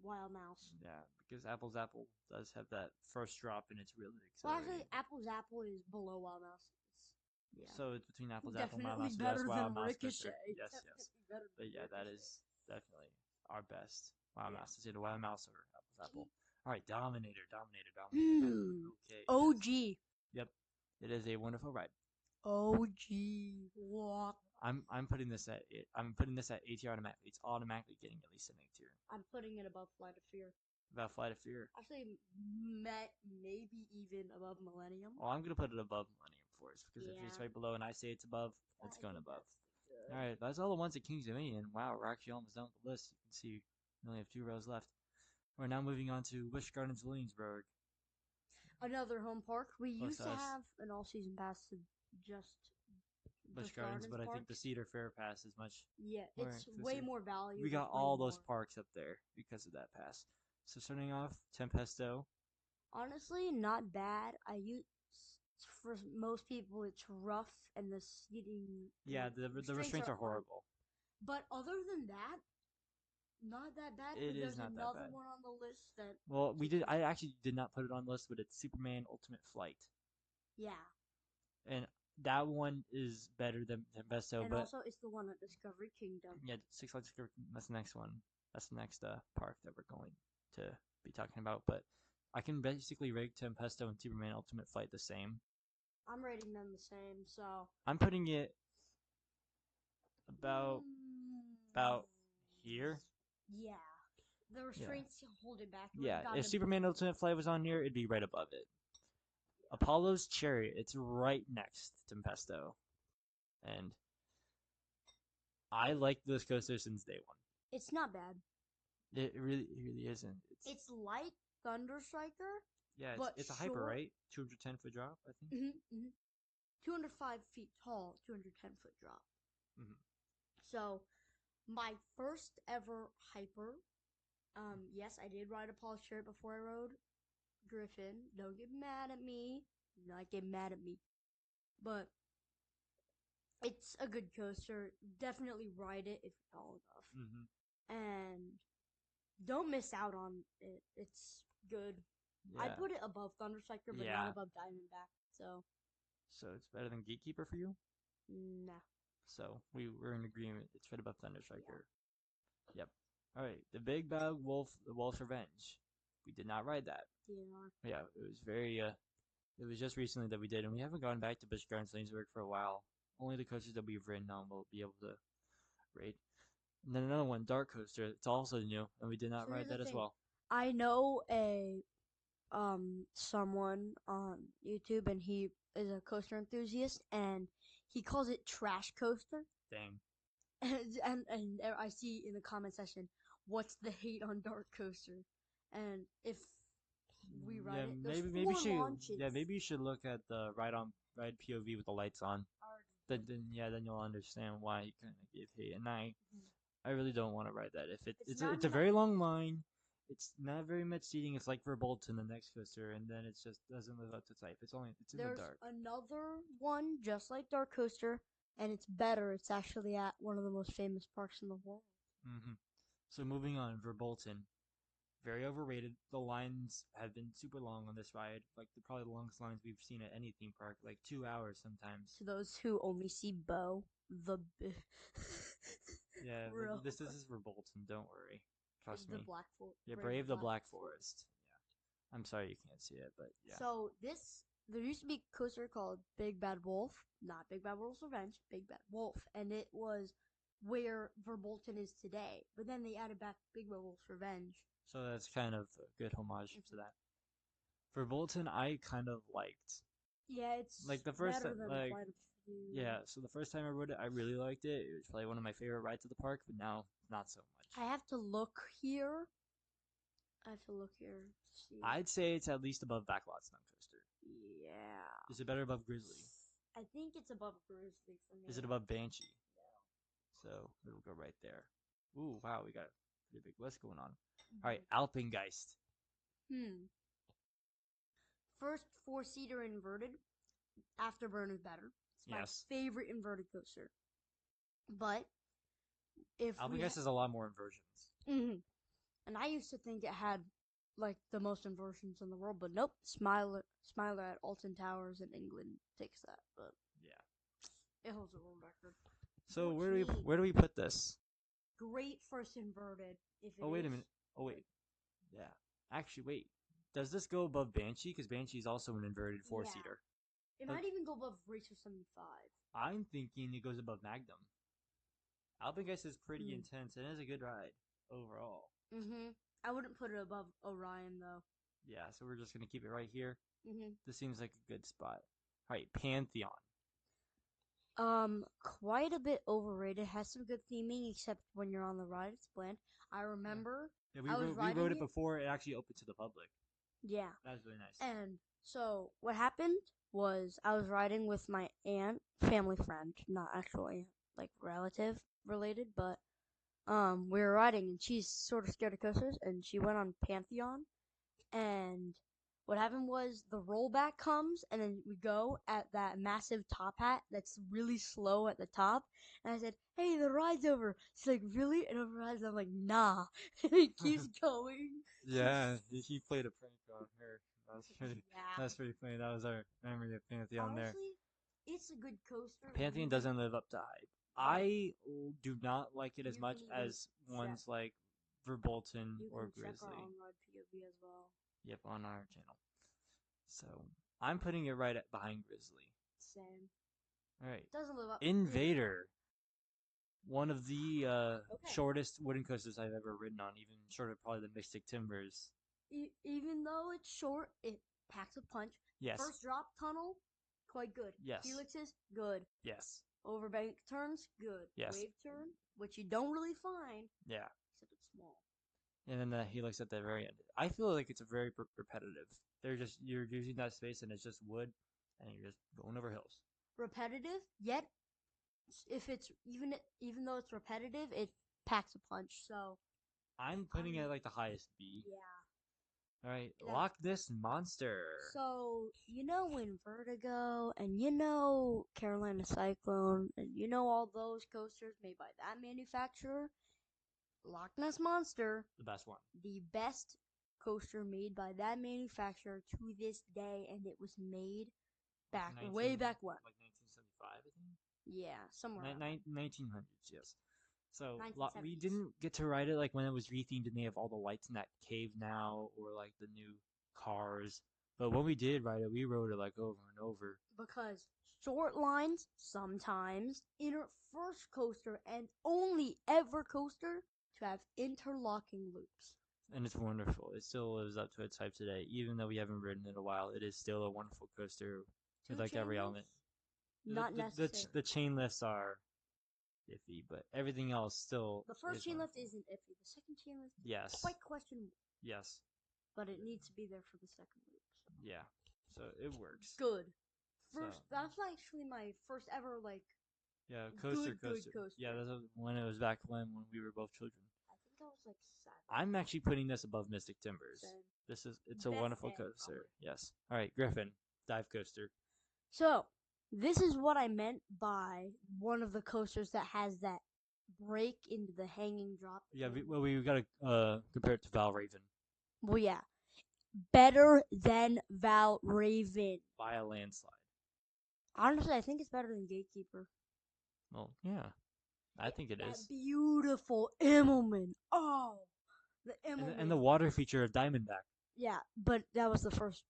Wild Mouse. yeah, because Apple's Apple does have that first drop, and it's really Well, actually, accelerating. Apple's Apple is below Wild Mouse. Yeah, So it's between Apple's Apple and Wild definitely Mouse. So yes, better Wild than Mouse for Ricochet. sure. Yes, yes. Definitely better But than yeah, that Ricochet. is definitely our best Wild Yeah. Mouse. Is it a Wild Mouse or Apple's Apple? All right, Dominator. Hmm. Okay, yes. OG. Yep, it is a wonderful ride. OG. What? I'm putting this at it. I'm putting this at ATR automatically. It's automatically getting at least an A tier. I'm putting it above Flight of Fear. About Flight of Fear. Actually, maybe even above Millennium. Well, I'm gonna put it above Millennium Force because if it's Yeah. right below and I say it's above, it's I going think above. that's good. All right, that's all the ones at King's Dominion. Wow, we're actually almost done with the list. You can see we only have 2 rows left. We're now moving on to Busch Gardens Williamsburg. Another home park. We Close used to to us. have an all-season pass to just Busch Gardens, but I think the parks. Cedar Fair pass is much Yeah, more it's way exclusive. more value. We got There's way all those more. parks up there because of that pass. So starting off, Tempesto. Honestly, not bad. I use for most people it's rough and the seating Yeah, the restraints are horrible. But other than that, not that bad. It is There's not that another bad. one on the list that Well, we did. I actually did not put it on the list, but it's Superman Ultimate Flight, yeah. and that one is better than Tempesto. And But also it's the one at Discovery Kingdom. yeah, Six Flags. That's the next one. That's the next park that we're going to be talking about. But I can basically rate Tempesto and Superman Ultimate Flight the same. I'm rating them the same, so I'm putting it about about here. yeah. The Yeah. restraints hold it back. Yeah, if Superman Ultimate Flight was on here, it'd be right above it. Apollo's Chariot, it's right next to Tempesto. And I like this coaster since day one. It's not bad. It really isn't. It's like Thunder Striker. Yeah, but it's a hyper, right? 210-foot drop, I think. 205 feet tall, 210-foot drop. Mm-hmm. So, my first ever hyper. Yes, I did ride Apollo Chariot before I rode Griffin. Don't get mad at me. Do not get mad at me. But it's a good coaster. Definitely ride it if you're tall enough. Mm-hmm. And don't miss out on it. It's good. Yeah. I'd put it above Thunder Striker, but not above Diamondback. So it's better than Gatekeeper for you? Nah. So we're in agreement. It's right above Thunder Striker. Yeah. Yep. All right. The Big Bad Wolf, the Wolf's Revenge. We did not ride that. Yeah. It was very. It was just recently that we did, and we haven't gone back to Busch Gardens Williamsburg for a while. Only the coasters that we've ridden on will be able to ride. And then another one, Dark Coaster. It's also new, and we did not ride that as well. I know a someone on YouTube, and he is a coaster enthusiast, and he calls it Trash Coaster. Dang. And I see in the comment section, what's the hate on Dark Coaster? And if we ride it, there's maybe you should look at the ride POV with the lights on. Then you'll understand why you kind of give hate. And I really don't want to ride that. If it's a very long line. It's not very much seating. It's like Verbolten, the next coaster, and then it just doesn't live up to type. It's in the dark. There's another one just like Dark Coaster, and it's better. It's actually at one of the most famous parks in the world. Mm-hmm. So moving on, Verbolten, very overrated. The lines have been super long on this ride, like probably the longest lines we've seen at any theme park, like 2 hours sometimes. To those who only see Bo, yeah, this is Verbolten. Don't worry. Trust me. Yeah, Brave the Black Forest. Yeah. I'm sorry you can't see it, but yeah. So there used to be a coaster called Big Bad Wolf, not Big Bad Wolf's Revenge, Big Bad Wolf, and it was where Verbolten is today. But then they added back Big Bad Wolf's Revenge, So that's kind of a good homage to Mhm. that. For Bolton, I kind of liked Yeah, it's like the first better than like Flight of View. yeah. So the first time I rode it, I really liked it. It was probably one of my favorite rides at the park, but now not so much. I have to look here. I have to look here to see. I'd say it's at least above Backlot Stunt Coaster. Yeah. Is it better above Grizzly? I think it's above Grizzly for Is it me. above Banshee? So it'll go right there. Ooh, wow, we got a pretty big list going on. All right, Mhm. Alpengeist. First four-seater inverted. Afterburn is better. It's my Yes, favorite inverted coaster. But if we Alpengeist has a lot more inversions. and I used to think it had like the most inversions in the world, but nope. Smiler at Alton Towers in England takes that, but Yeah. it holds a world record. So What where do we put this? great first inverted. If it Oh wait a is, minute. Oh like, wait. Yeah. Actually, wait. Does this go above Banshee? Because Banshee is also an inverted four yeah, seater. it But might even go above Racer 75. I'm thinking it goes above Magnum. Alpengeist is pretty Hmm. intense and is a good ride overall. I wouldn't put it above Orion though. Yeah, so we're just gonna keep it right here. Mhm. This seems like a good spot. All right, Pantheon. Quite a bit overrated. Has some good theming, except when you're on the ride, it's bland. I Yeah. remember Yeah, I was we riding rode it it. before it actually opened to the public. Yeah, That was really nice. and so what happened was I was riding with my aunt, family friend, not actually like relative related, but we were riding and she's sort of scared of coasters and she went on Pantheon and what happened was the rollback comes and then we go at that massive top hat that's really slow at the top and I said, "Hey, the ride's over." She's like, "Really?" And over rides, I'm like, "Nah." And it keeps going. Yeah, he played a prank on her. Yeah. That's pretty funny. That was our memory of Pantheon there. Honestly, it's a good coaster. Pantheon doesn't live up to hype. But I do not like it as you much can even as check. ones like Verbolten You or can check our Grizzly. on-ride POV as well. Yep, on our channel. So I'm putting it right at behind Grizzly. Same. All right, Doesn't live up. Invader. One of the Okay. shortest wooden coasters I've ever ridden on, even shorter probably than Mystic Timbers. Even though it's short, it packs a punch. Yes, First drop tunnel, quite good. yes, Helixes, good. yes, Overbank turns, good. yes, Wave turn, which you don't really find, yeah. except it's small. And then the helix at the very end. I feel like it's a very repetitive. They're just you're using that space and it's just wood, and you're just going over hills. Repetitive, yet if it's even though it's repetitive, it packs a punch. So I'm putting it I'm at like the highest B. yeah. All right, Now, Loch Ness Monster. so you know in Vertigo, and you know Carolina Cyclone, and you know all those coasters made by that manufacturer, Loch Ness Monster, The best one. the best coaster made by that manufacturer to this day, and it was made back way back when. Like 1975, I think. Yeah, somewhere around then. 1900s, yes. So we 1970s. didn't get to ride it like when it was rethemed and they have all the lights in that cave now, or like the new cars. But when we did ride it, we rode it like over and over. Because short lines sometimes in our first coaster and only ever coaster to have interlocking loops. And it's wonderful. It still lives up to its hype today, even though we haven't ridden it in a while. It is still a wonderful coaster with Two like chain every element. lifts? Not necessary. The chain lifts are iffy, but everything else still The first is chain lift wonderful. isn't iffy. The second chain lift is Yes, quite questionable, yes, but it needs to be there for the second loop. So. yeah. So it works. Good. So First, that's actually my first ever like yeah, good coaster. Yeah, that's when it was back when we were both children. I think I was like 7. I'm actually putting this above Mystic Timbers. Same. It's a Best wonderful day, coaster. probably. Yes. All right, Griffin dive coaster. So, this is what I meant by one of the coasters that has that break into the hanging drop. Yeah, we gotta compare it to Val Raven Well, yeah. Better than Val Raven. by a landslide. Honestly, I think it's better than Gatekeeper. Well, yeah, I think it That is. beautiful Immelman. Oh, the And the Immelman. water feature of Diamondback. Yeah, but that was the first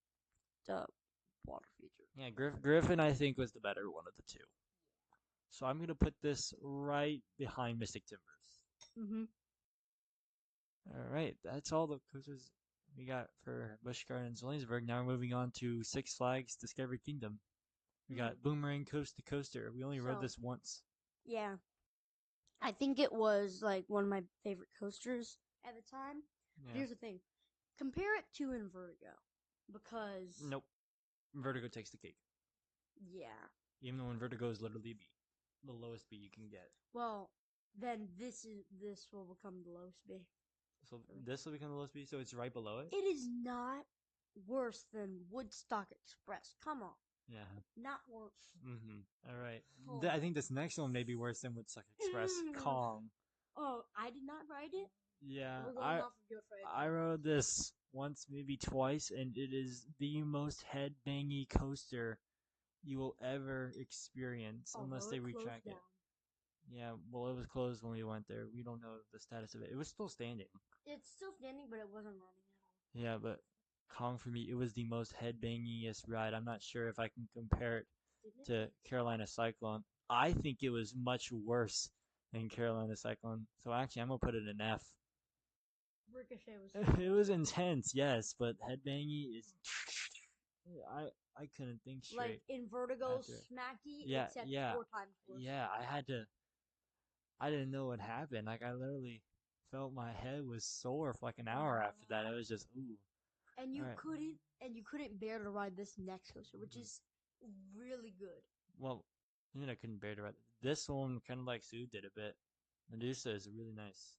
water feature. Yeah, Griffin I think was the better one of the two. So I'm gonna put this right behind Mystic Timbers. Mm-hmm. All right, that's all the coasters we got for Busch Gardens, Williamsburg. Now we're moving on to Six Flags Discovery Kingdom. We Hmm. got Boomerang Coast to Coaster. We only rode So this once. yeah, I think it was like one of my favorite coasters at the time. But Yeah. here's the thing: compare it to Invertigo, because Nope. Vertigo takes the cake. yeah, Even though Vertigo is literally B, the lowest B you can get. well, then this will become the lowest B. So this will become the lowest B, so it's right below it? It is not worse than Woodstock Express. Come on, Yeah. not worse. All right. Oh. I think this next one may be worse than Woodstock Express. Kong. Oh, I did not ride it. Yeah, We're going off of your I rode this once, maybe twice, and it is the most headbangy coaster you will ever experience, unless Although they it closed retrack it. down. Yeah, well, it was closed when we went there. We don't know the status of it. It was still standing. It's still standing, but it wasn't running at all. Yeah, but Kong for me, it was the most headbangiest ride. I'm not sure if I can compare it Didn't it? to Carolina Cyclone. I think it was much worse than Carolina Cyclone. So actually, I'm gonna put it an F. Ricochet was It was intense, yes, but headbangy is. I I couldn't think like straight in Vertigo after. Smacky, Yeah, except yeah, 4 times worse. yeah. I had to. I didn't know what happened. Like I literally felt my head was sore for like an hour after that. It was just ooh. And All you right. couldn't bear to ride this next coaster, which Mhm. is really good. Well, I couldn't bear to ride this one. Kind of like Sue did a bit. Medusa is really nice.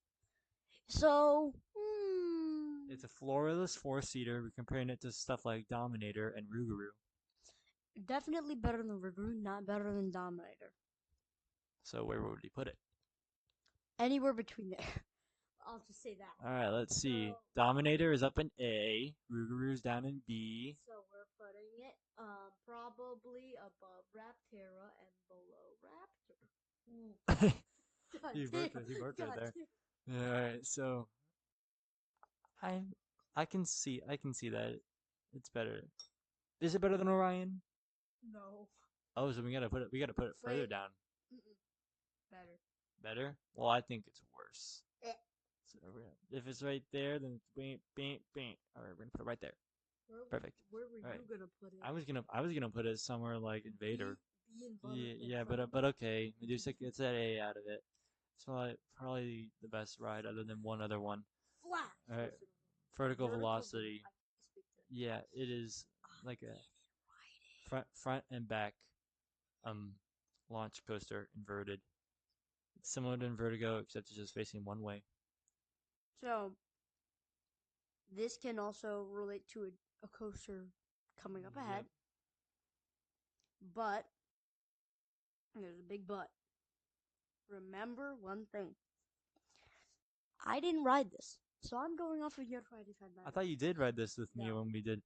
So, It's a floorless four-seater. We're comparing it to stuff like Dominator and Rougarou. definitely better than Ragoon, not better than Dominator. So where would he put it? Anywhere between there. I'll just say that. All right, let's see. So, Dominator is up in A. Rougarou's down in B. so we're putting it probably above Raptera and below Raptor. Ooh. God He damn. worked it. He worked right God there. damn. All right, so I I can see that it's better. Is it better than Orion? No. Oh, so we gotta put it further Wait. down. Mm-mm. Better. Better? Well, I think it's worse. Eh. So if it's right there, then it's bing, bing, bing. All right, we're gonna put it right there. Perfect. Where were All right. you gonna put it? I was gonna put it somewhere like Invader. Be in front of Yeah, yeah, but okay. Medusa gets that A out of it. It's probably the best ride other than one other one. Flash. All right, Listen, vertical vertical. velocity. I can't speak to it. Yeah, it is like a front and back um launch coaster inverted. It's similar to Vertigo, except it's just facing one way. So this can also relate to a coaster coming up ahead, Yep. but there's a big but. Remember one thing. I didn't ride this, so I'm going off of your Friday Five I Nights. thought you did ride this with me No. when we did.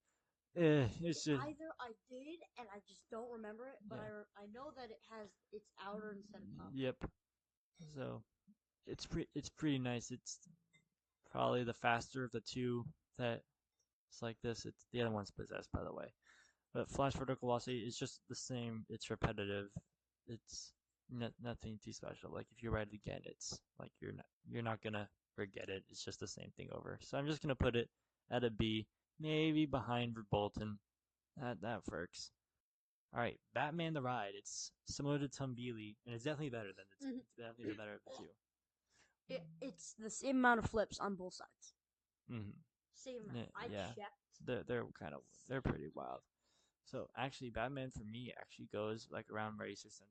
It's just Either I did and I just don't remember it, but yeah. I know that it has its outer instead of top. Yep. So it's pretty nice. It's probably the faster of the two that it's like this. It's the other one's possessed, by the way. But flash vertical velocity is just the same. It's repetitive. It's nothing too special. Like if you ride it again, it's like you're not gonna forget it. It's just the same thing over. So I'm just gonna put it at a B, maybe behind Bolton. That works. All right, Batman the Ride. It's similar to Tumbili, and it's definitely better than the two. It's definitely the better of the two. It's the same amount of flips on both sides. Mm-hmm. Same amount. I Yeah, checked. they're pretty wild. So actually, Batman for me actually goes like around Racer 75.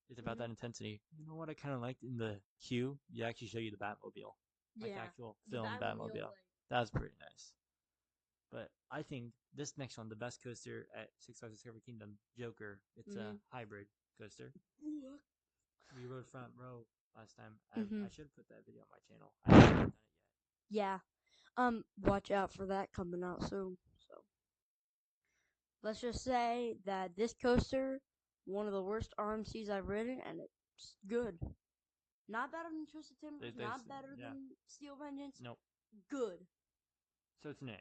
It's about that intensity. You know what I kind of liked in the queue? You actually show you the Batmobile, like Yeah. actual The film Batmobile, Batmobile. That was pretty nice. But I think this next one, the best coaster at Six Flags Discovery Kingdom, Joker. It's a hybrid coaster. We rode front row last time. I should put that video on my channel. I haven't done it yet. Yeah. Watch out for that coming out soon. So let's just say that this coaster, one of the worst RMCs I've ridden, and it's good. Not better than Twisted Timbers, not better Yeah. than Steel Vengeance. Nope. Good. So it's an A.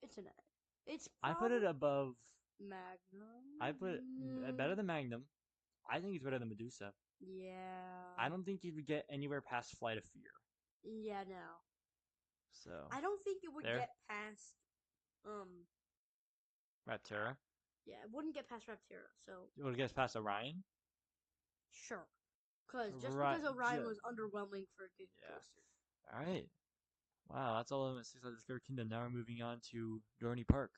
It's an A. It's I put it above. Magnum. I put it better than Magnum. I think it's better than Medusa. Yeah. I don't think you would get anywhere past Flight of Fear. Yeah, no. So I don't think it would there, get past. Um, Raptura. yeah, it wouldn't get past Raptera. So It would get past Orion. sure, because just Right. because Orion was underwhelming for a good Yeah. coaster. All right. Wow, that's all of the six out of the Third Kingdom. Now we're moving on to Dorney Park.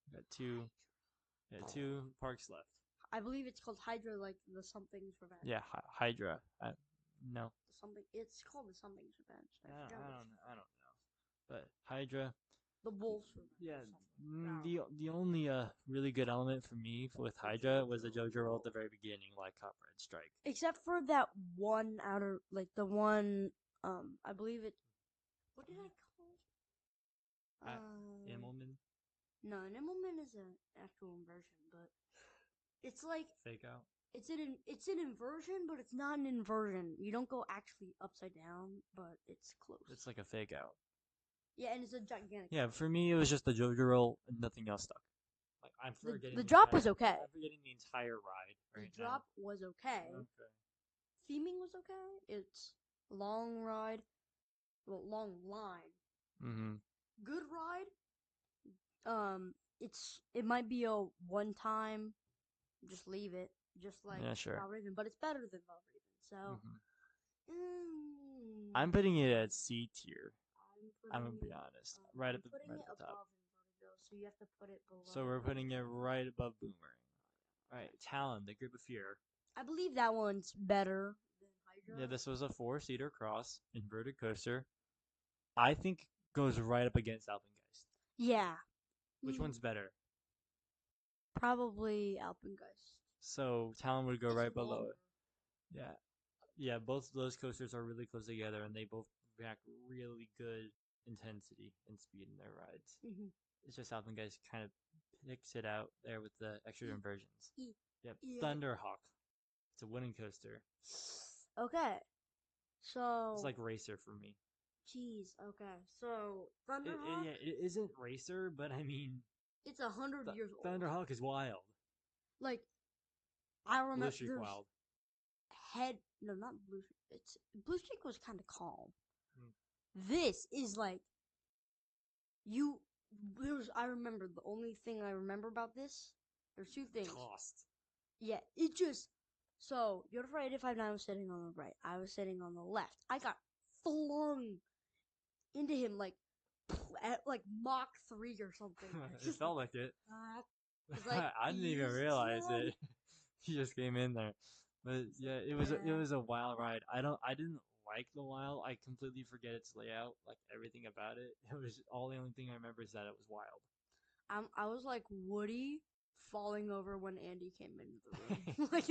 We got two parks left. I believe it's called Hydra, like the something's revenge. Yeah, Hydra. No, The something. It's called the something's revenge. I forgot what it's I don't know. But Hydra, the wolf's revenge. yeah. Or something. The only really good element for me with Hydra was the JoJo roll at the very beginning, like Copperhead Strike. Except for that one outer, like the one. I believe it. What did I call it? Immelman No, an Immelman is an actual inversion, but it's like fake out. it's an inversion, but it's not an inversion. You don't go actually upside down, but it's close. It's like a fake out. Yeah, and it's a gigantic. Yeah, for me it was just the JoJo roll and nothing else stuck. Like I'm forgetting The drop was okay. I'm forgetting the entire ride right The drop now. was okay. Okay. Theming was okay. It's long ride, well, long line. Mm-hmm. Good ride. It might be a one time. Just leave it, just like Yeah, sure. Raven, but it's better than Raven. So, Mm-hmm. mm, I'm putting it at C tier. I'm gonna putting be it. honest, right I'm at the putting right it at the top. above Invertigo, so you have to put it below. So we're putting it right above Boomerang. All right, Talon, the Grip of Fear. I believe that one's better than Hydra. Yeah, this was a four-seater cross inverted coaster. I think goes right up against Alpengeist. Yeah. Which one's better? Probably Alpengeist. So Talon would go It's right below longer. it. Yeah, yeah. Both of those coasters are really close together, and they both react really good intensity and speed in their rides. Mm-hmm. It's just Alpengeist kind of picks it out there with the extra inversions. Yep, Yeah. Thunderhawk. It's a wooden coaster. Okay. So. It's like Racer for me. Jeez. Okay. So Thunderhawk. Yeah, it isn't Racer, but I mean, It's 100 years old. Thunderhawk is wild. Like I remember. Blue Streak wild. No, not Blue Streak. It's Blue Streak was kind of calm. Hmm. This is like you. I remember the only thing I remember about this. There's two things. Tossed. Yeah, it just. So you're afraid if I was sitting on the right, I was sitting on the left. I got flung into him at like Mach 3 or something. It felt like it. Like, I didn't even realize it. He just came in there. But yeah, it was a wild ride. I didn't like the wild. I completely forget its layout, like everything about it. It was all the only thing I remember is that it was wild. I was like Woody falling over when Andy came into the room. Like,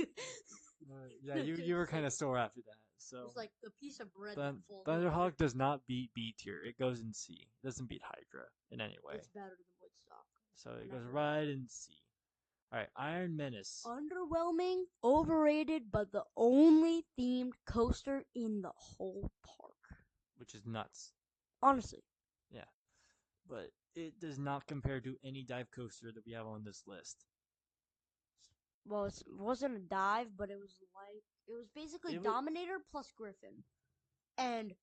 yeah, you were kind of sore after that. So it was like the piece of bread Thunderhawk does not beat B tier. It goes in C. It doesn't beat Hydra in any way. It's better than Woodstock. So it goes right in C. All right, Iron Menace. Underwhelming, overrated, but the only themed coaster in the whole park. Which is nuts. Honestly. Yeah. But it does not compare to any dive coaster that we have on this list. Well, it wasn't a dive, but it was basically Dominator plus Griffin, and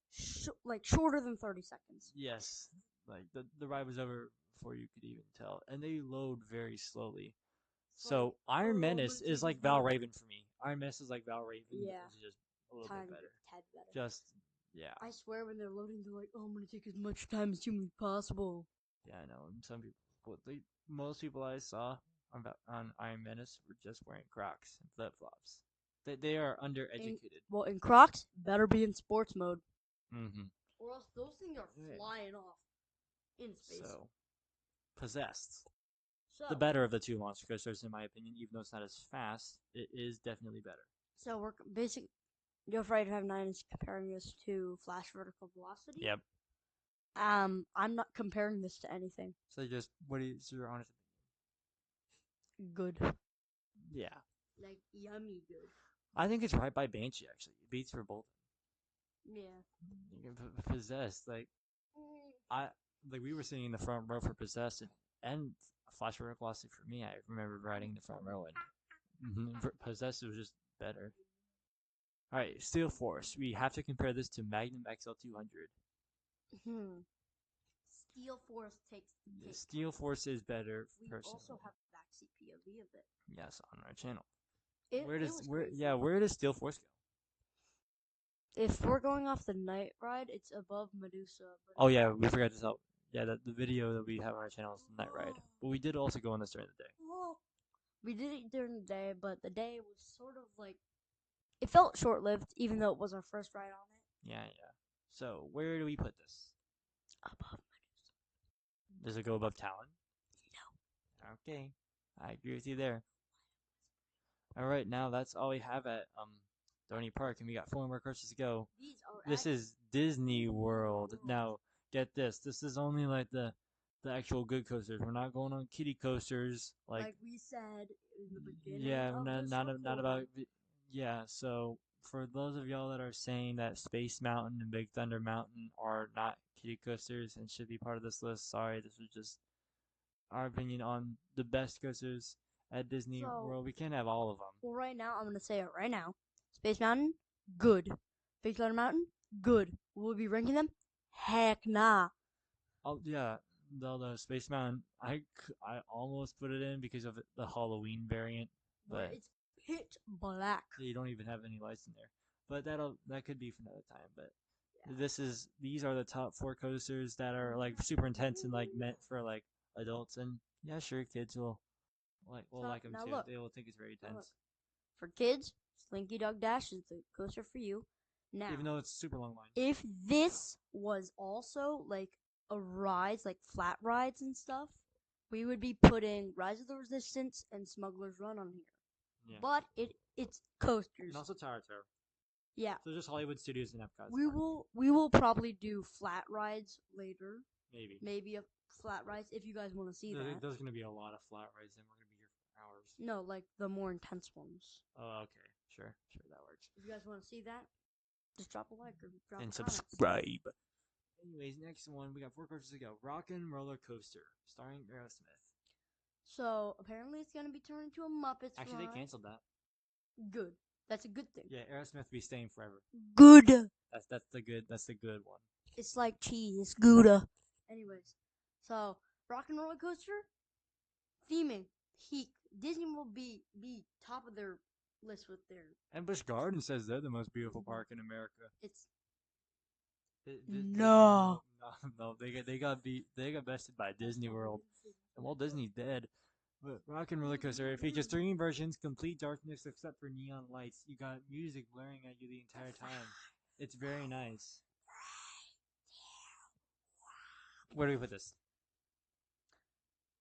shorter than 30 seconds. Yes, like the ride was over before you could even tell, and they load very slowly. So Iron Menace is like Val Raven for me. Iron Menace is like Val Raven. Yeah, it's just a little bit better. Tad better. Just yeah. I swear when they're loading, they're like, "Oh, I'm gonna take as much time as humanly possible." Yeah, I know. And some people, most people I saw on Iron Menace were just wearing Crocs and flip flops. They are undereducated. In Crocs, better be in sports mode. Mm-hmm. Or else those things are flying off in space. So, Possessed. The better of the two monster coasters, in my opinion, even though it's not as fast, it is definitely better. So we're basically, You're Afraid to Have Nine is comparing this to Flash Vertical Velocity. Yep. I'm not comparing this to anything. So what is your honest opinion? Good. Yeah. Like yummy good. I think it's right by Banshee actually. It beats for both. Yeah. You can Possessed we were sitting in the front row for Possessed and Flash Vertical Velocity for me. I remember riding the front row and Possessed was just better. All right, Steel Force. We have to compare this to Magnum XL200. Steel Force takes the cake. Steel Force is better. We Personally, also have backseat POV of it. yes, on our channel. It Where does was where crazy. yeah where does Steel Force go? If we're going off the night ride, it's above Medusa. But Oh yeah, we forgot to tell. Yeah, the video that we have on our channel is the night ride, but we did also go on this during the day. we did it during the day, but the day was sort of like it felt short lived, even though it was our first ride on it. Yeah. So where do we put this? Above Medusa. Does it go above Talon? No. Okay, I agree with you there. All right, now that's all we have at Dorney Park, and we got 4 more courses to go. This is Disney World. Now, get this. This is only like the actual good coasters. We're not going on kiddie coasters like we said in the beginning. yeah, of not about yeah. So for those of y'all that are saying that Space Mountain and Big Thunder Mountain are not kiddie coasters and should be part of this list, sorry, this was just our opinion on the best coasters at Disney World. We can't have all of them. Well, right now, I'm going to say it right now. Space Mountain, good. Big Thunder Mountain, good. Will we be ranking them? Heck nah. Oh yeah, the Space Mountain. I almost put it in because of the Halloween variant, but it's pitch black. you don't even have any lights in there. But that could be for another time. But Yeah. these are the top 4 coasters that are like super intense and like meant for like adults. And yeah, sure, kids will like them too. They will think it's very intense. For kids, Slinky Dog Dash is the coaster for you. Now, Even though it's super long line. if this was also like a rides, like flat rides and stuff, we would be putting Rise of the Resistance and Smuggler's Run on here. Yeah. But it's coasters. And also Tower Tower. Yeah. So just Hollywood Studios and Epcot. We will probably do flat rides later. Maybe a flat rides if you guys want to see that. There's gonna be a lot of flat rides, and we're gonna be here for hours. No, like the more intense ones. Oh, okay, sure, that works. If you guys want to see that, just drop a like or drop and a comment. Subscribe. Anyways, next one we got 4 courses to go. Rock and Roller Coaster, starring Aerosmith. So apparently it's gonna be turned into a Muppets. Actually, they canceled that. Good. That's a good thing. Yeah, Aerosmith will be staying forever. Good. That's the good one. It's like cheese, Gouda. Anyways, so Rock and Roller Coaster theming. Disney will be top of their list with their. And Busch Garden says they're the most beautiful park in America. It's no, they got bested by Disney World, and Walt Disney's dead. But Rock and Roller Coaster, it features 3 versions, complete darkness except for neon lights. You got music blaring at you the entire time. It's very nice. Where do we put this?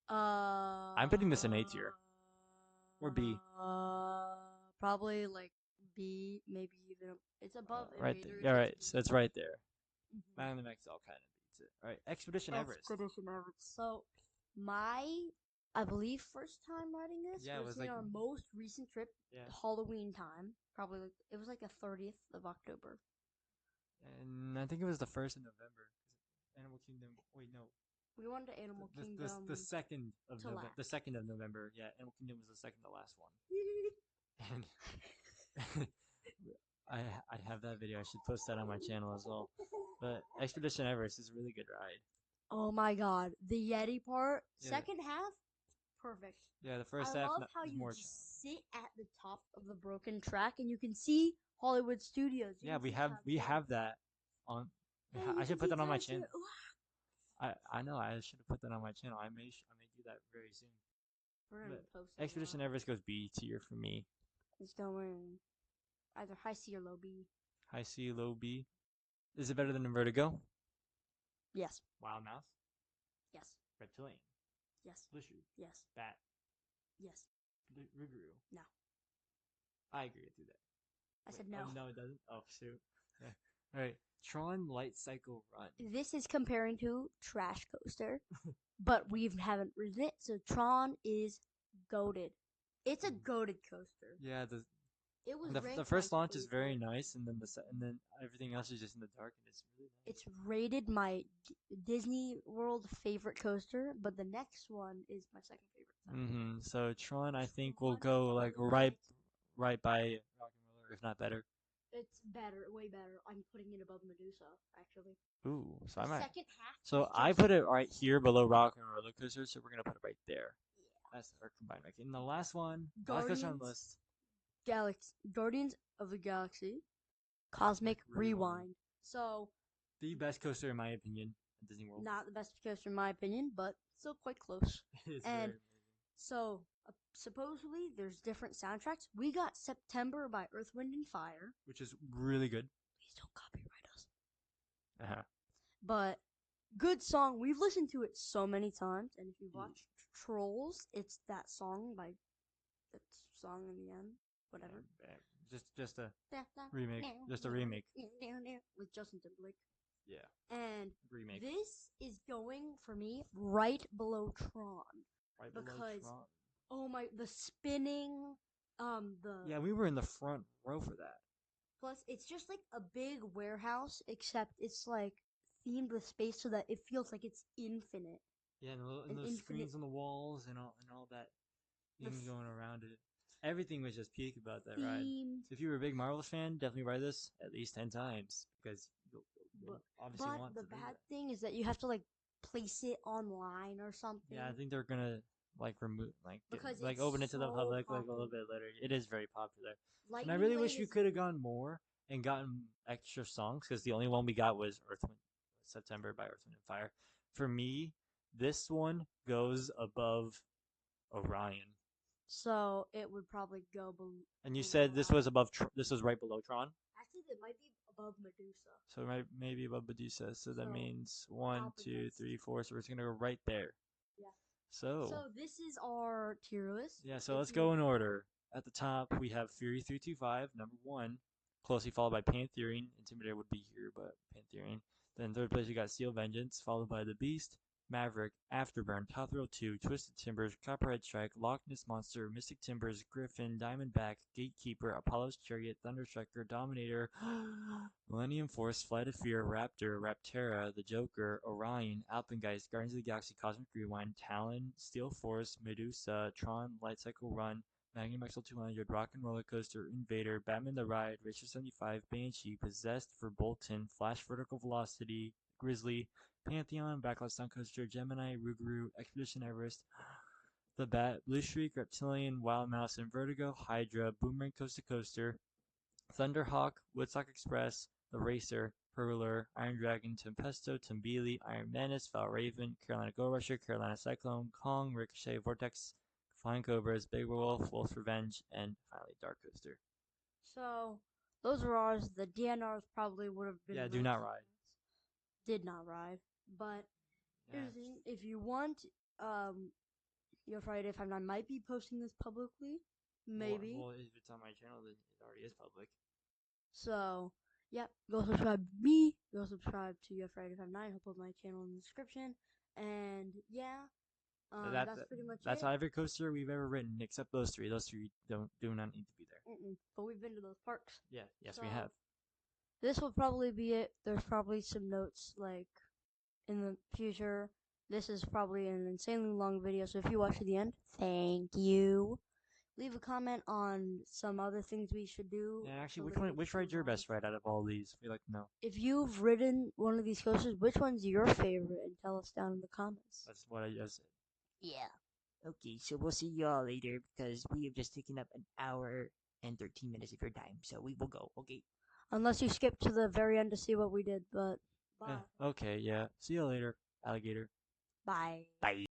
I'm putting this in A tier. Or B. Probably like B, maybe even it's above. Right there. Yeah, right. So it's right there. Man, the Max all kind of beats it. All right, Expedition Everest. So I believe first time riding this was like our most recent trip. Yeah. Halloween time, probably it was like the 30th of October. And I think it was the 1st of November. Animal Kingdom. Wait, no. We went to Animal Kingdom. The 2nd of November. The 2nd of November. Yeah, Animal Kingdom was the second to last one. And I have that video. I should post that on my channel as well. But Expedition Everest is a really good ride. Oh my god, the Yeti part, second half, perfect. Yeah, the first half. I love how you sit at the top of the broken track and you can see Hollywood Studios. Yeah, we have that on. I should put that on my channel. I know I should have put that on my channel. I may do that very soon. We're gonna post it. Expedition Everest goes B tier for me. It's going either high C or low B. High C, low B. Is it better than Vertigo? Yes. Wild Mouse? Yes. Reptilian? Yes. Blushu? Yes. Bat? Yes. Rougarou? No. I agree with you there. I said no. Oh, no, it doesn't? Oh, shoot. Yeah. Alright. Tron Light Cycle Run. This is comparing to Trash Coaster, but we haven't ridden it, so Tron is goated. It's a goated coaster. Yeah, the first launch is very nice, and then everything else is just in the dark, and it's really nice. It's rated my Disney World favorite coaster, but the next one is my second favorite. So Tron, I think, will go like right by Rock and Roller, if not better. It's better, way better. I'm putting it above Medusa, actually. Ooh, so The I might. second half So is I just put it right here below Rock and Roller Coaster, so we're gonna put it right there. yeah. That's our combined ranking. And the last one, last coaster on the Guardians list, Guardians of the Galaxy Cosmic Rewind. Rewind. So The best coaster in my opinion at Disney World. not the best coaster in my opinion, but still quite close. It's very And amazing. so supposedly there's different soundtracks. We got September by Earth, Wind, and Fire. Which is really good. Please don't copyright us. Uh-huh. But good song. We've listened to it so many times, and if you watch Trolls, it's that song by that song in the end, whatever. Just a remake, just a remake. With Justin Timberlake. Yeah, And remake. this is going for me right below Tron Right below because Tron. oh my, the spinning, the Yeah, we were in the front row for that. plus it's just like a big warehouse, except it's like themed with space so that it feels like it's infinite. Yeah, and An those infinite screens on the walls and all that the thing going around it. Everything was just peak about that ride. themed, So if you were a big Marvels fan, definitely ride this at least 10 times because you'll but obviously but want the to do bad that. thing is that you have to like place it online or something Yeah, I think they're gonna like remove because like it's open it to the so public like a little popular. bit later. It is very popular, and I Lightning really Lane wish we is could have gone more and gotten extra songs because the only one we got was Earth Wind, September by Earth Wind and Fire. For me, this one goes above Orion. so it would probably go And you below said this was Orion. above. This was right below Tron. Actually, it might be above Medusa. So maybe above Medusa. So that So means one, two, opposites. three, four. So we're just gonna go right there. Yeah. So So this is our tier list. yeah. So If let's you go in order. At the top we have Fury 325, number one, closely followed by Pantherin. Intimidator would be here, but Pantherin. Then third place we got Steel Vengeance, followed by the Beast, Maverick, Afterburn, Top Thrill 2, Twisted Timbers, Copperhead Strike, Loch Ness Monster, Mystic Timbers, Griffin, Diamondback, Gatekeeper, Apollo's Chariot, Thunderstriker, Dominator, Millennium Force, Flight of Fear, Raptor, Raptera, The Joker, Orion, Alpengeist, Guardians of the Galaxy, Cosmic Rewind, Talon, Steel Force, Medusa, Tron, Light Cycle Run, Magnum XL200, Rock and Roller Coaster, Invader, Batman the Ride, Racer 75, Banshee, Possessed for Bolton, Flash Vertical Velocity, Grizzly, Pantheon, Backlash Stunt Coaster, Gemini, Rougarou, Expedition Everest, The Bat, Blue Streak, Reptilian, Wild Mouse, and Vertigo, Hydra, Boomerang Coast to Coaster, Thunderhawk, Woodstock Express, The Racer, Hurler, Iron Dragon, Tempesto, Tumbili, Iron Menace, Valraven, Carolina Go Rusher, Carolina Cyclone, Kong, Ricochet, Vortex, Flying Cobras, Big Wolf, Wolf's Revenge, and finally Dark Coaster. so those are ours. The DNRs probably would have been Yeah, do really not ride. did not arrive. But Yeah. here's the thing: if you want, your Friday Five Nine might be posting this publicly, maybe. Well, if it's on my channel, then it already is public. So, yep, go subscribe to me. Go subscribe to your Friday Five Nine. I'll put my channel in the description. And yeah, that's pretty much That's it. every coaster we've ever written, except those three. Those three do not need to be there. But we've been to those parks. Yeah, yes, So, we have. this will probably be it. There's probably some notes like in the future. This is probably an insanely long video, so if you watch to the end, thank you. Leave a comment on some other things we should do. Yeah, actually, so which that one? we Which can ride's your improve on. best ride out of all these? We like to know. If you've ridden one of these coasters, which one's your favorite? And tell us down in the comments. That's what I just said. Yeah. Okay, so we'll see y'all later because we have just taken up an hour and 13 minutes of your time. So we will go, okay? Unless you skip to the very end to see what we did, but bye. Okay, yeah. See you later, alligator. Bye. Bye.